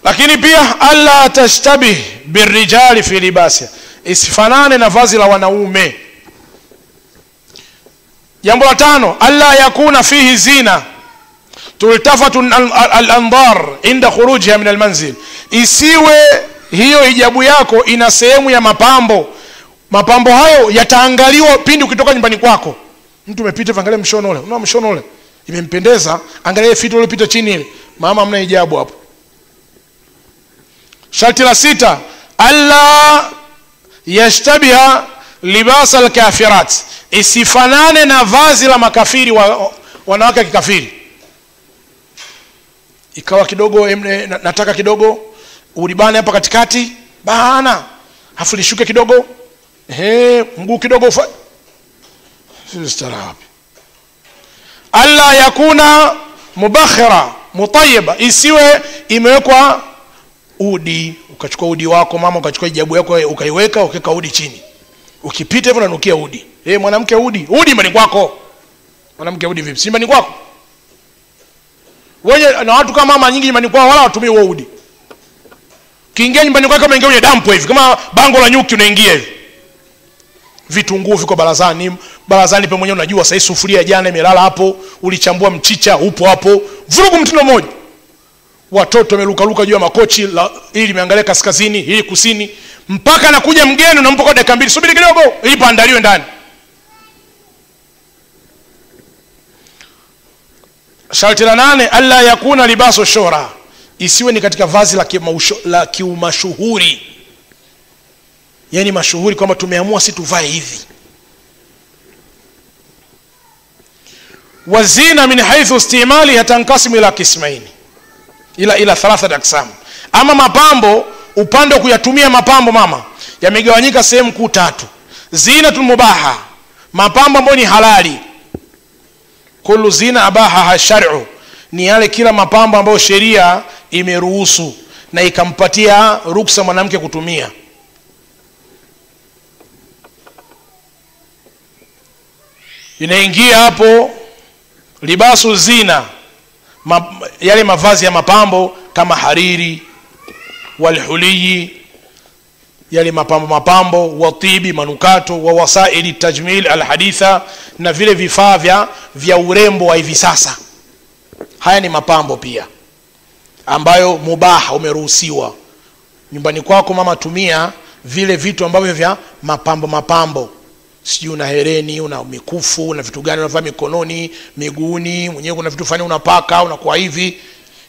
Lakini pia alla tashtabih birrijali fi libasi, isifanane na vazi la wanaume. Jambo la tano, alla yakuna fihi zina tultafatu al-andhar inda khurujiha min al-manzil, isiwe hiyo hijabu yako ina sehemu ya mapambo. Mapambo hayo yataangaliwa pindi ukitoka nyumbani kwako. Mtu umepita angalia mshono ule, unaona mshono ule imempendeza, angalia fito ile pita chini ile, mama mna hijabu hapo. Sharti la sita, alla yashtabiha libas al-kafirat, isifanane na vazi la makafiri, wanawake kikafiri. Ikawa kidogo nataka kidogo ulibane hapa katikati, bana afu lishuke kidogo, mguu kidogo stara. Alla yakuna mubakhira mutayyiba, isiwe imewekwa udi. Ukachukua udi wako mama, ukachukua hijabu yako ukaiweka, ukaweka udi chini, ukipita hivyo unanukia udi. Mwanamke udi nyumbani kwako. Mwanamke udi vipi? Nyumbani kwako. Wewe na watu kama mama nyingi nyumbani kwao wala watumie huo udi. Kiingia nyumbani kwako kama ingia kwenye dampo hivi, kama bango la nyuki unaingia hivi. Vitunguu viko barazani pe mwenyewe unajua sasa sufuria jana imelala hapo, ulichambua mchicha upo hapo, vurugu mtindo mmoja. Watoto wameruka juu ya makochi, ili limeangalia kaskazini, ili kusini, mpaka anakuja mgeni unampa kwa dakika 2, subiri kidogo ili paandaliwe ndani. Sharti la 8, alla yakuna libasu shuhra, isiwe ni katika vazi la kiumashuhuri. Yani mashuhuri kwamba tumeamua si tuvae hivi. Wazina min haythu istimali yatankasimu ila qismaini, ila 3 aqsam. Ama mapambo, upande wa kuyatumia mapambo mama, yamegawanyika sehemu kuu 3. Zinatul mubaha, mapambo ambayo ni halali. Kullu zina abaha shar'u, ni yale kila mapambo ambayo sheria imeruhusu na ikampatia ruksa mwanamke kutumia. Inaingia hapo libasu zina, yale mavazi ya mapambo kama hariri, walhuliyi, yale mapambo, watibi, manukato, wa wasaili tajmil alhaditha, na vile vifaa vya urembo wa hivi sasa. Haya ni mapambo pia ambayo mubaha, umeruhusiwa. Nyumbani kwako mama, tumia vile vitu ambavyo vya mapambo. Sijui una hereni, una mikufu, una vitu gani unavaa mikononi, miguuni, mwenyewe kuna vitu fani unapaka, unakuwa hivi.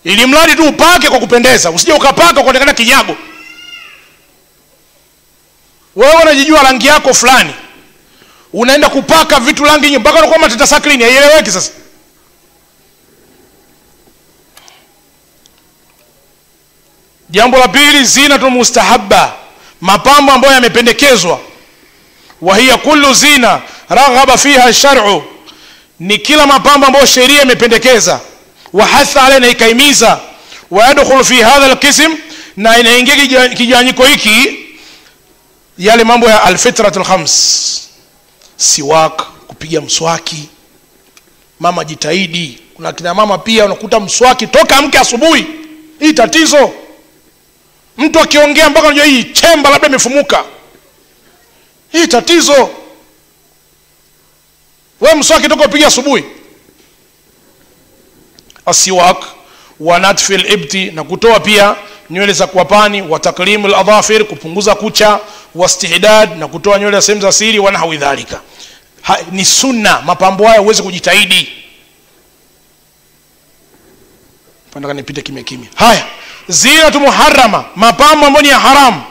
Ili mradi tu upake kwa kupendeza, usije ukapaka kuonekana kinyago. Wewe unajijua rangi yako fulani, unaenda kupaka vitu rangi nyingi mpaka unakuwa matata saklini, haieleweki sasa. Jambo la pili, zinatu mustahabba, mapambo ambayo yamependekezwa. Wa hiya kullu zina raghaba fiha ash-shar'u, ni kila mapambo ambayo sheria imependekeza. Wa hatha alaina, ikaimiza. Wa yadkhulu fi hadha al-qism, na inaingia kijanyiko hiki yale mambo ya al-fitratul khams, siwak, kupiga mswaki. Mama jitahidi. Kuna kina mama pia unakuta mswaki toka mke asubuhi. Hii tatizo. Mtu akiongea mpaka unajua hii chemba labda imefumuka. Hii tatizo. Wewe mswaki toka upiga asubuhi. Asiwak wa natfil ibti, na kutoa pia nywele za kwapani, wa taklimul adhafir, kupunguza kucha, wastihdad, na kutoa nywele za sehemu za siri, wa nahwi dhalika. Ni sunna mapambo haya, uweze kujitahidi. Pandaka nipite kimya. Haya, zinatu muharrama, mapambo ambayo ni ya haram.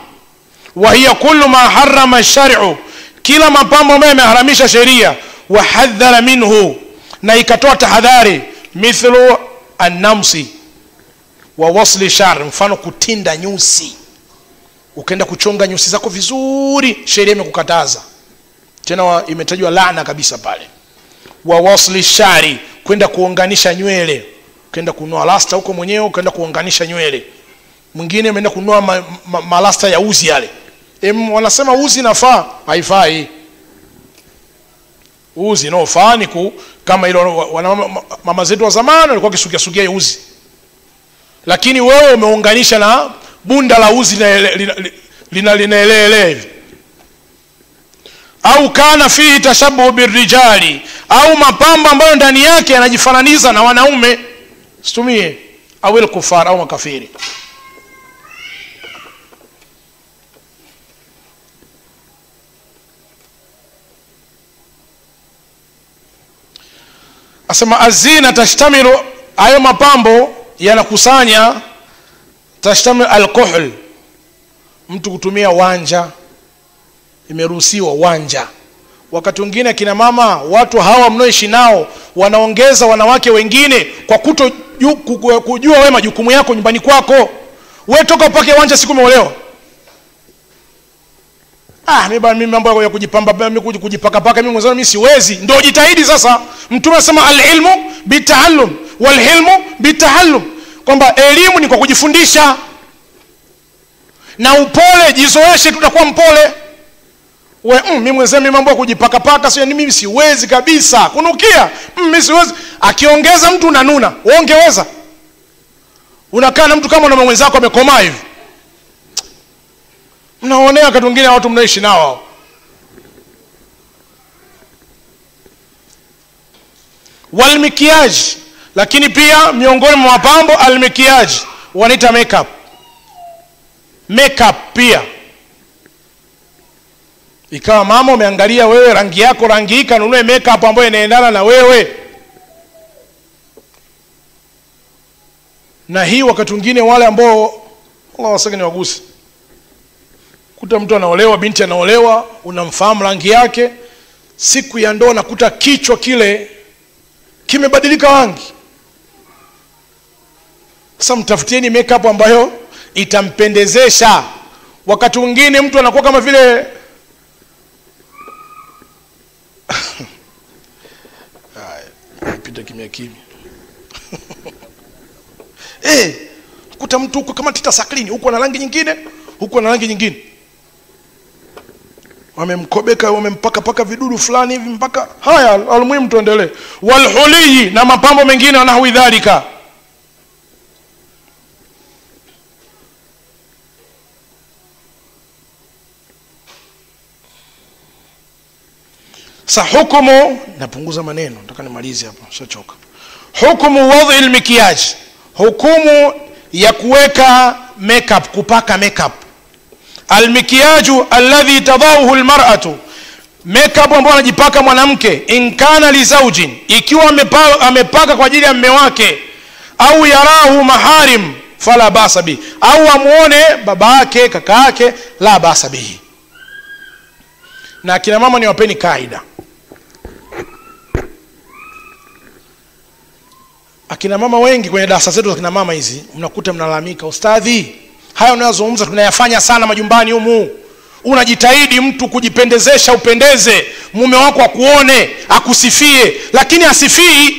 Wa hiya kullu ma harrama ash-shar'u, kila mapambo ambayo yameharamisha sheria. Wa hadhara minhu, na ikatoa tahadhari. Mithlu an-namsi wa wasli sha'r, mfano kutinda nyusi. Ukaenda kuchonga nyusi zako vizuri, sheria imekukataza. Tena imetajwa laana kabisa pale. Wa wasli shari, kwenda kuunganisha nywele. Ukaenda kununua rasta huko mwenyewe, ukaenda kuunganisha nywele. Mwingine ameenda kununua malasta ya uzi yale. Wanasema uzi nafaa, haifai. Uzi no fani kama ile mama zetu wa zamani walikuwa kisugia uzi. Lakini wewe umeunganisha na bunda la uzi linaelea hivi. Au kana fihi tashabbuh birrijali, au mapambo ambayo ndani yake yanajifananiza na wanaume. Situmie au al-kufar au makafiri. Asema azina tashtamilu, hayo mapambo yanakusanya, tashtamilu alkohol, mtu kutumia wanja, imeruhusiwa wanja. Wakati mwingine kina mama, watu hawa mnaoishi nao wanaongeza wanawake wengine kwa kujua wewe majukumu yako nyumbani kwako. Wewe toka upake wanja siku umeolewa. Mimi mambo ya kujipamba, mimi kujipaka mimi mwanzo mimi siwezi. Ndio jitahidi sasa. Mtume anasema al-ilmu bita'allum wal-hilmu bita'allum, kwamba elimu ni kwa kujifundisha, na upole jizoeshe, tutakuwa mpole. Mimi mwenyewe mimi mambo ya kujipaka sio, mimi siwezi kabisa. Kunukia, mimi siwezi. Akiongeza mtu unanuna, wewe ungeweza? Unakaa na mtu kama na mwenzako amekomaa hivi. Mnaonea wakati mwingine watu mnaishi nao. Walmikiyaj, lakini pia miongoni mwa mapambo almikiyaj, wanaita makeup pia. Ikawa mama umeangalia wewe rangi yako rangi hii, kanunue makeup ambayo inaendana na wewe. Na hii wakati mwingine wale ambao Allah wasageni wagusi, kuta mtu anaolewa, binti anaolewa, unamfahamu rangi yake, siku ya ndoa nakuta kichwa kile kimebadilika rangi. Sasa mtafutieni makeup ambayo itampendezesha. Wakati mwingine mtu anakuwa kama vile pita kimya. Kuta mtu huko kama tita saklini, huko na rangi nyingine, huko na rangi nyingine. wamemkobeka, wamempaka paka vidudu fulani hivi mpaka haya. Almuhimu tuendelee. Walhuliyi, na mapambo mengine wanahu dhalika. Sa hukumu, napunguza maneno, nataka nimalize hapa, nishachoka. Hukumu wadhi almikiyaj, hukumu ya kuweka makeup, kupaka makeup. Almikiyaju alladhi tadahu almar'atu, makeup ambayo anajipaka mwanamke, in kana li zawjin, ikiwa amepaka kwa ajili ya mume wake, au yarahu maharim fala basa bi, au amuone baba yake, kaka yake, la basa bihi. Na kina mama ni wapeni kaida. Akina mama wengi kwenye darasa zetu za kina mama hizi mnakuta mnalalamika, ustadhi, haya unayozungumza tunayafanya sana majumbani humu. Unajitahidi mtu kujipendezesha, upendeze, mume wako akuone, akusifie, lakini asifii.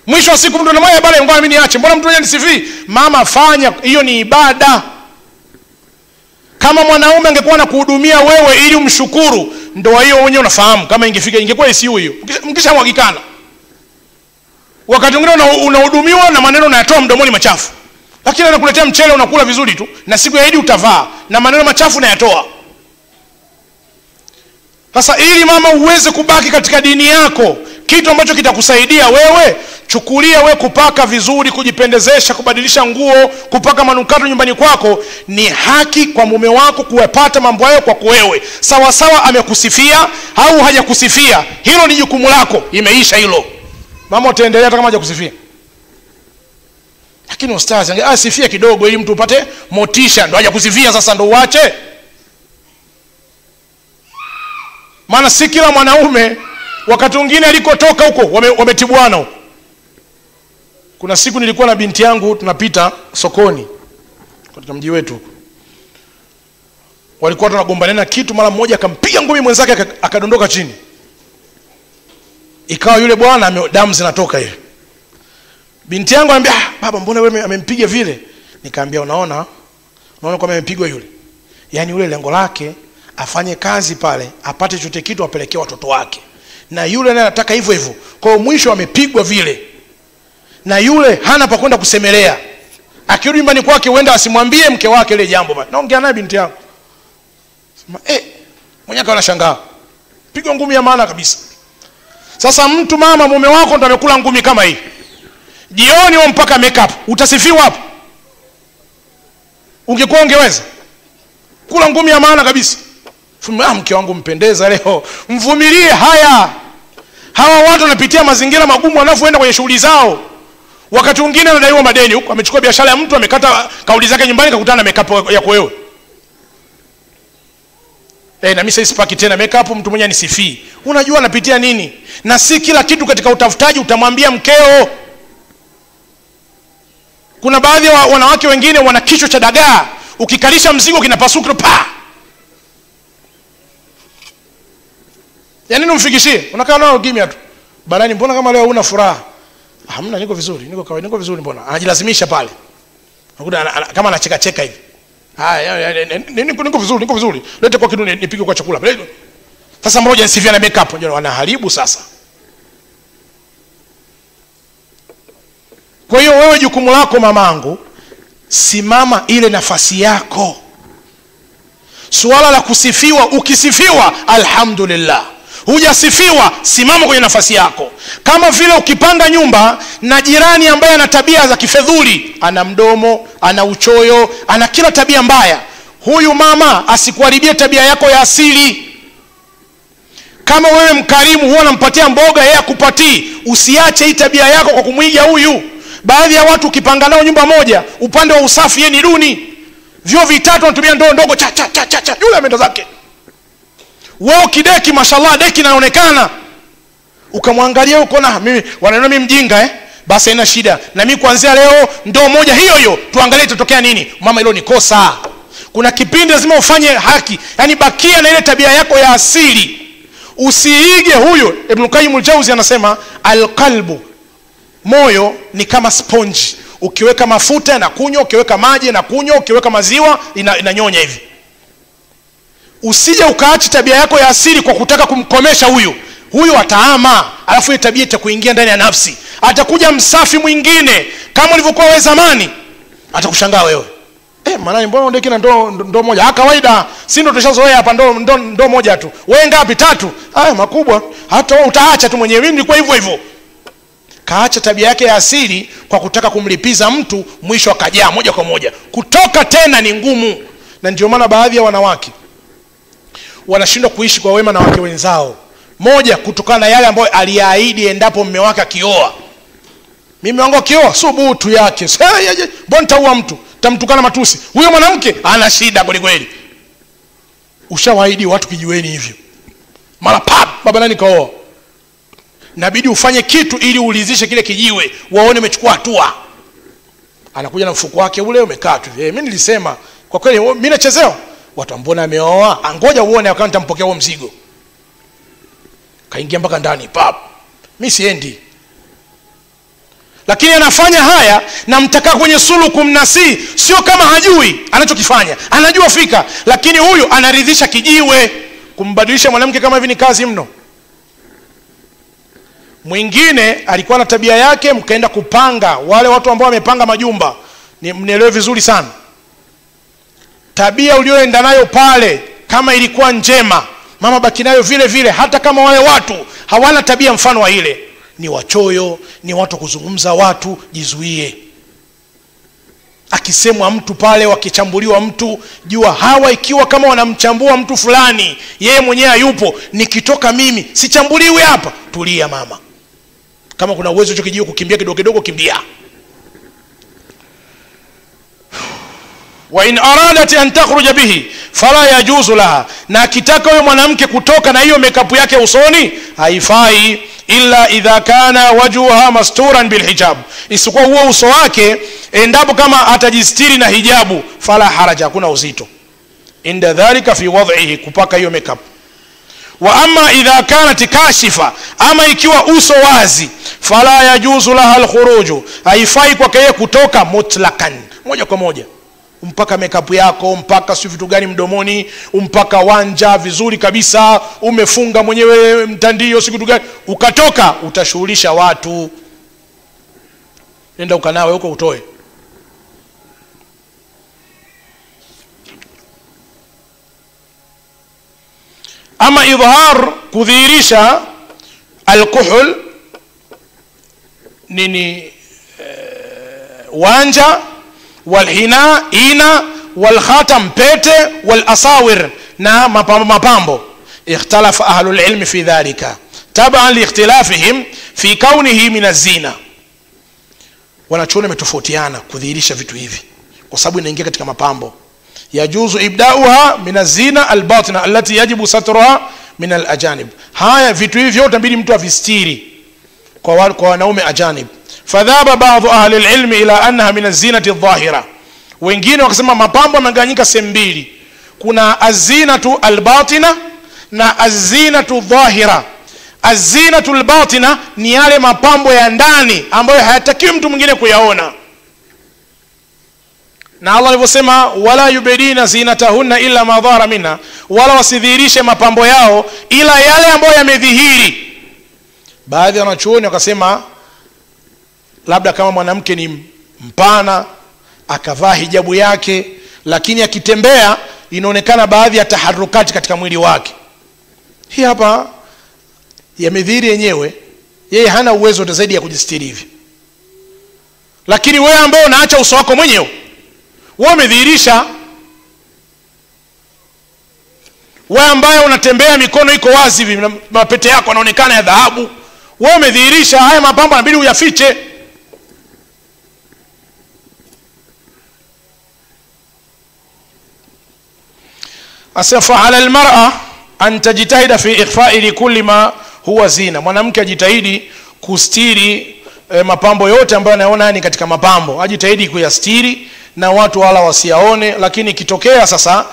Mwisho wa siku mtu anamwambia bale ngoja mimi niache, mbona mtu nisifii? Mama, fanya hiyo, ni ibada. Kama mwanaume angekuwa anakuhudumia wewe ili umshukuru, ndoa hiyo wenyewe unafahamu kama ingekuwa isiyo hiyo, mkishamwagikana. Wakati mwingine unahudumiwa na maneno unayatoa mdomoni machafu, lakini anakuletea mchele unakula vizuri tu, na siku ya Eid utavaa na maneno machafu unayatoa. Sasa ili mama uweze kubaki katika dini yako, kitu ambacho kitakusaidia wewe, chukulia wewe kupaka vizuri, kujipendezesha, kubadilisha nguo, kupaka manukato nyumbani kwako, ni haki kwa mume wako kuwapata mambo hayo kwako wewe. Sawa sawa amekusifia au hajakusifia, hilo ni jukumu lako, imeisha hilo. Mama utaendelea hata kama hajakusifia. Lakini ustazi asifia kidogo ili mtu upate motisha, ndo hajakusifia sasa ndo uache. Maana si kila mwanaume, wakati mwingine alikotoka huko wametibuana huko. Kuna siku nilikuwa na binti yangu tunapita sokoni katika mji wetu huko. Walikuwa tunagombana kitu, mara mmoja akampiga ngumi mwenzake akadondoka chini. Ikawa yule bwana damu zinatoka hivi. Binti yangu anambia, baba mbona wewe amempiga vile? Nikamwambia unaona kama amepigwa yule, yani yule lengo lake afanye kazi pale, apate chote kitu apelekee watoto wake, na yule naye anataka hivyo hivyo. Kwa mwisho amepigwa vile, na yule hana pa kwenda kusemelea. Akirudi nyumbani kwake huenda asimwambie mke wake ile jambo bwana. Naongea naye binti yangu, sema mwenyewe anashangaa, pigwa ngumi ya maana kabisa. Sasa mtu mama, mume wako ndo amekula ngumi kama hii, jioni wampaka makeup, utasifiwa hapo? Ungekuwa ungeweza kula ngumi ya maana kabisa? Mke wangu mpendeza leo, mvumilie haya. Hawa watu wanapitia mazingira magumu wanapoenda kwenye shughuli zao. Wakati mwingine anadaiwa madeni huko, amechukua biashara ya mtu, amekata kauli zake nyumbani, kakutana na makeup yako wewe. Na mimi sipaki tena makeup, mtu mwenye nisifii. Unajua anapitia nini? Na si kila kitu katika utafutaji utamwambia mkeo. Kuna baadhi ya wanawake wengine wana kichwa cha dagaa, ukikalisha mzigo kinapasuka pa. Yaani umfikishie, unakaa nao kimya tu. Barani, mbona kama leo una furaha? Hamna, niko vizuri, niko kawaida, niko vizuri. Mbona anajilazimisha pale? Unakuta kama anacheka cheka hivi. Niko vizuri. Lete kwa kitu nipige kwa chakula. Sasa mmoja nisifia na makeup, ndio wanaharibu sasa. Kwa hiyo wewe jukumu lako mamangu, simama ile nafasi yako. Suala la kusifiwa, ukisifiwa alhamdulillah, hujasifiwa simama kwenye nafasi yako. Kama vile ukipanga nyumba na jirani ambaye ana tabia za kifedhuli, ana mdomo, ana uchoyo, ana kila tabia mbaya, huyu mama asikuharibie tabia yako ya asili. Kama wewe mkarimu, huwa unampatia mboga, yeye akupatii, usiache hii tabia yako kwa kumwiga huyu. Baadhi ya watu ukipanga nao nyumba moja, upande wa usafi yeye ni duni, vyo vitatu anatumia ndoo ndogo cha yule ameenda zake. Wewe kideki, mashallah deki inaonekana, ukamwangalia uko na mimi wanaona mimi mjinga basi haina shida, na mimi kuanzia leo ndoo moja hiyo tuangalie itatokea nini. Mama, hilo ni kosa. Kuna kipindi lazima ufanye haki, yani bakia na ile tabia yako ya asili, usiige huyo. Ibn Qayyim al-Jawzi anasema al-qalbu, moyo ni kama sponge, ukiweka mafuta na kunywa, ukiweka maji na kunywa, ukiweka maziwa inanyonya hivi. Usije ukaacha tabia yako ya asili kwa kutaka kumkomesha huyu ataama, alafu ile tabia itakuingia ndani ya nafsi. Atakuja msafi mwingine kama ulivyokuwa wewe zamani, atakushangaa wewe. Maana mbona ondeki na ndo moja? Kawaida, si ndo tushazoea hapa ndo moja tu. Wewe ngapi? 3. Makubwa. Hata wewe utaacha tu mwenyewe. Mimi nilikuwa hivyo hivyo. Kaacha tabia yake ya asili kwa kutaka kumlipiza mtu, mwisho akajaa moja kwa moja. Kutoka tena ni ngumu. Na ndio maana baadhi ya wanawake wanashindwa kuishi kwa wema na wake wenzao. Moja, kutokana na yale ambayo aliahidi endapo mume wake akioa. Mimi wangu akioa subutu yake. Bonta huwa mtu tamtukana matusi. Huyo mwanamke ana shida kweli kweli. Ushawaahidi watu kijiweni hivyo. Mara baba nani kaoa. Inabidi ufanye kitu ili ulizishe kile kijiwe, waone umechukua hatua. Anakuja na mfuko wake ule umekaa tu. Mimi nilisema kwa kweli mimi nachezewa. Watu mbona ameoa? Angoja uone akao nitampokea huo mzigo. Kaingia mpaka ndani mimi siendi. Lakini anafanya haya na mtaka kwenye suluhu kumnasi, sio kama hajui anachokifanya. Anajua fika, lakini huyu anaridhisha kijiwe. Kumbadilisha mwanamke kama hivi ni kazi mno. Mwingine alikuwa na tabia yake, mkaenda kupanga, wale watu ambao wamepanga majumba, ni mnielewe vizuri sana. Tabia ulioenda nayo pale kama ilikuwa njema, mama baki nayo vile vile, hata kama wale watu hawana tabia mfano wa ile. Ni wachoyo, ni watu kuzungumza watu, jizuie. Akisemwa mtu pale, wakichambuliwa mtu, jua hawa ikiwa kama wanamchambua mtu fulani, yeye mwenyewe hayupo, nikitoka mimi sichambuliwi hapa. Tulia mama. Kama kuna uwezo hicho kijio kukimbia kidogo kidogo, kimbia. Wa in aradat an takhruja bihi fala yajuzu laha, na akitaka huyo mwanamke kutoka na hiyo makeup yake usoni, haifai illa idha kana wajhuha masturan bil hijab, isikuwa huo uso wake endapo kama atajistiri na hijabu, fala haraja, hakuna uzito inda dhalika fi wad'ihi, kupaka hiyo makeup. Wa amma idha kanat kashifa, ama ikiwa uso wazi, fala yajuzu laha al khuruju, haifai kwake yeye kutoka mutlaqan, moja kwa moja. Umpaka makeup yako, mpaka si vitu gani mdomoni, umpaka wanja vizuri kabisa, umefunga mwenyewe mtandio si kitu gani, ukatoka utashughulisha watu. Nenda ukanawe huko utoe. Ama idhhar, kudhihirisha alkuhul, nini wanja, walhina ina, walkhatam pete, walasawir na mapambo. Ikhtalafa ahlul ilmi fi dhalika taban liikhtilafihim fi kaunihi min az-zina. Wanachuoni wametofautiana kudhihirisha vitu hivi kwa sababu inaingia katika mapambo. Yajuzu ibda'uha min az-zina al-batina allati yajibu satruha min al-ajanib. Haya vitu hivi vyote inabidi mtu avistiri kwa wanaume ajanib. Fadhaba baadhi ahli al-ilm ila annaha min az-zinati adh-dhahira. Wengine wakasema mapambo yamegawanyika sehemu mbili. Kuna az-zinatu al-batina na az-zinatu adh-dhahira. Az-zinatu al-batina ni yale mapambo ya ndani ambayo hayatakiwi mtu mwingine kuyaona. Na Allah alivyosema wala yubedina zinatahunna illa ma dhahara minha, wala wasidhihirishe mapambo yao ila yale ambayo yamedhihiri. Baadhi ya wanachuoni wakasema labda kama mwanamke ni mpana akavaa hijabu yake, lakini akitembea inaonekana baadhi ya taharukati katika mwili wake, hii hapa yamedhihiri yenyewe, yeye hana uwezo zaidi ya kujistiri hivi. Lakini wewe ambao unaacha uso wako mwenyewe, wewe umedhihirisha. Wewe ambaye unatembea mikono iko wazi hivi, mapete yako yanaonekana ya dhahabu, wewe umedhihirisha. Haya mapambo inabidi uyafiche. Asafa ala almar'a an tajtahida fi ikhfa'i likulli ma huwa zina. Mwanamke ajitahidi kustiri mapambo yote ambayo anaona ni katika mapambo, ajitahidi kuyastiri na watu wala wasiaone. Lakini kitokea sasa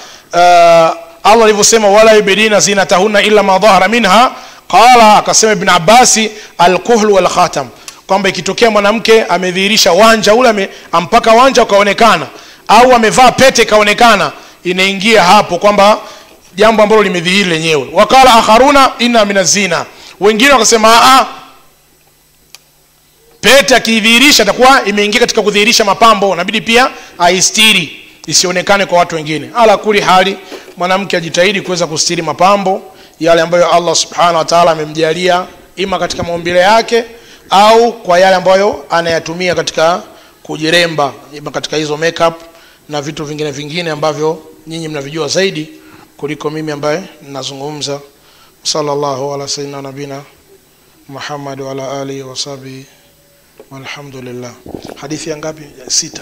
Allah alivyosema wala yubdina zinatahunna illa ma dhahara minha, qala, akasema Ibn Abbasi alkuhl wal khatam, kwamba ikitokea mwanamke amedhihirisha wanja ule, ampaka wanja ukaonekana, au amevaa pete kaonekana, inaingia hapo kwamba jambo ambalo limedhihiri lenyewe. Wakala akharuna inna minazina, wengine wakasema pete akidhihirisha atakuwa imeingia katika kudhihirisha mapambo, inabidi pia aistiri isionekane kwa watu wengine. Ala kuli hali, mwanamke ajitahidi kuweza kustiri mapambo yale ambayo Allah subhanahu wa ta'ala amemjalia, ima katika maumbile yake au kwa yale ambayo anayatumia katika kujiremba, ima katika hizo makeup na vitu vingine ambavyo nyinyi mnavijua zaidi kuliko mimi ambaye ninazungumza. Sallallahu ala sayyidina nabina Muhammad wa ala alihi wa sahbihi walhamdulillah. Hadithi ya ngapi? 6.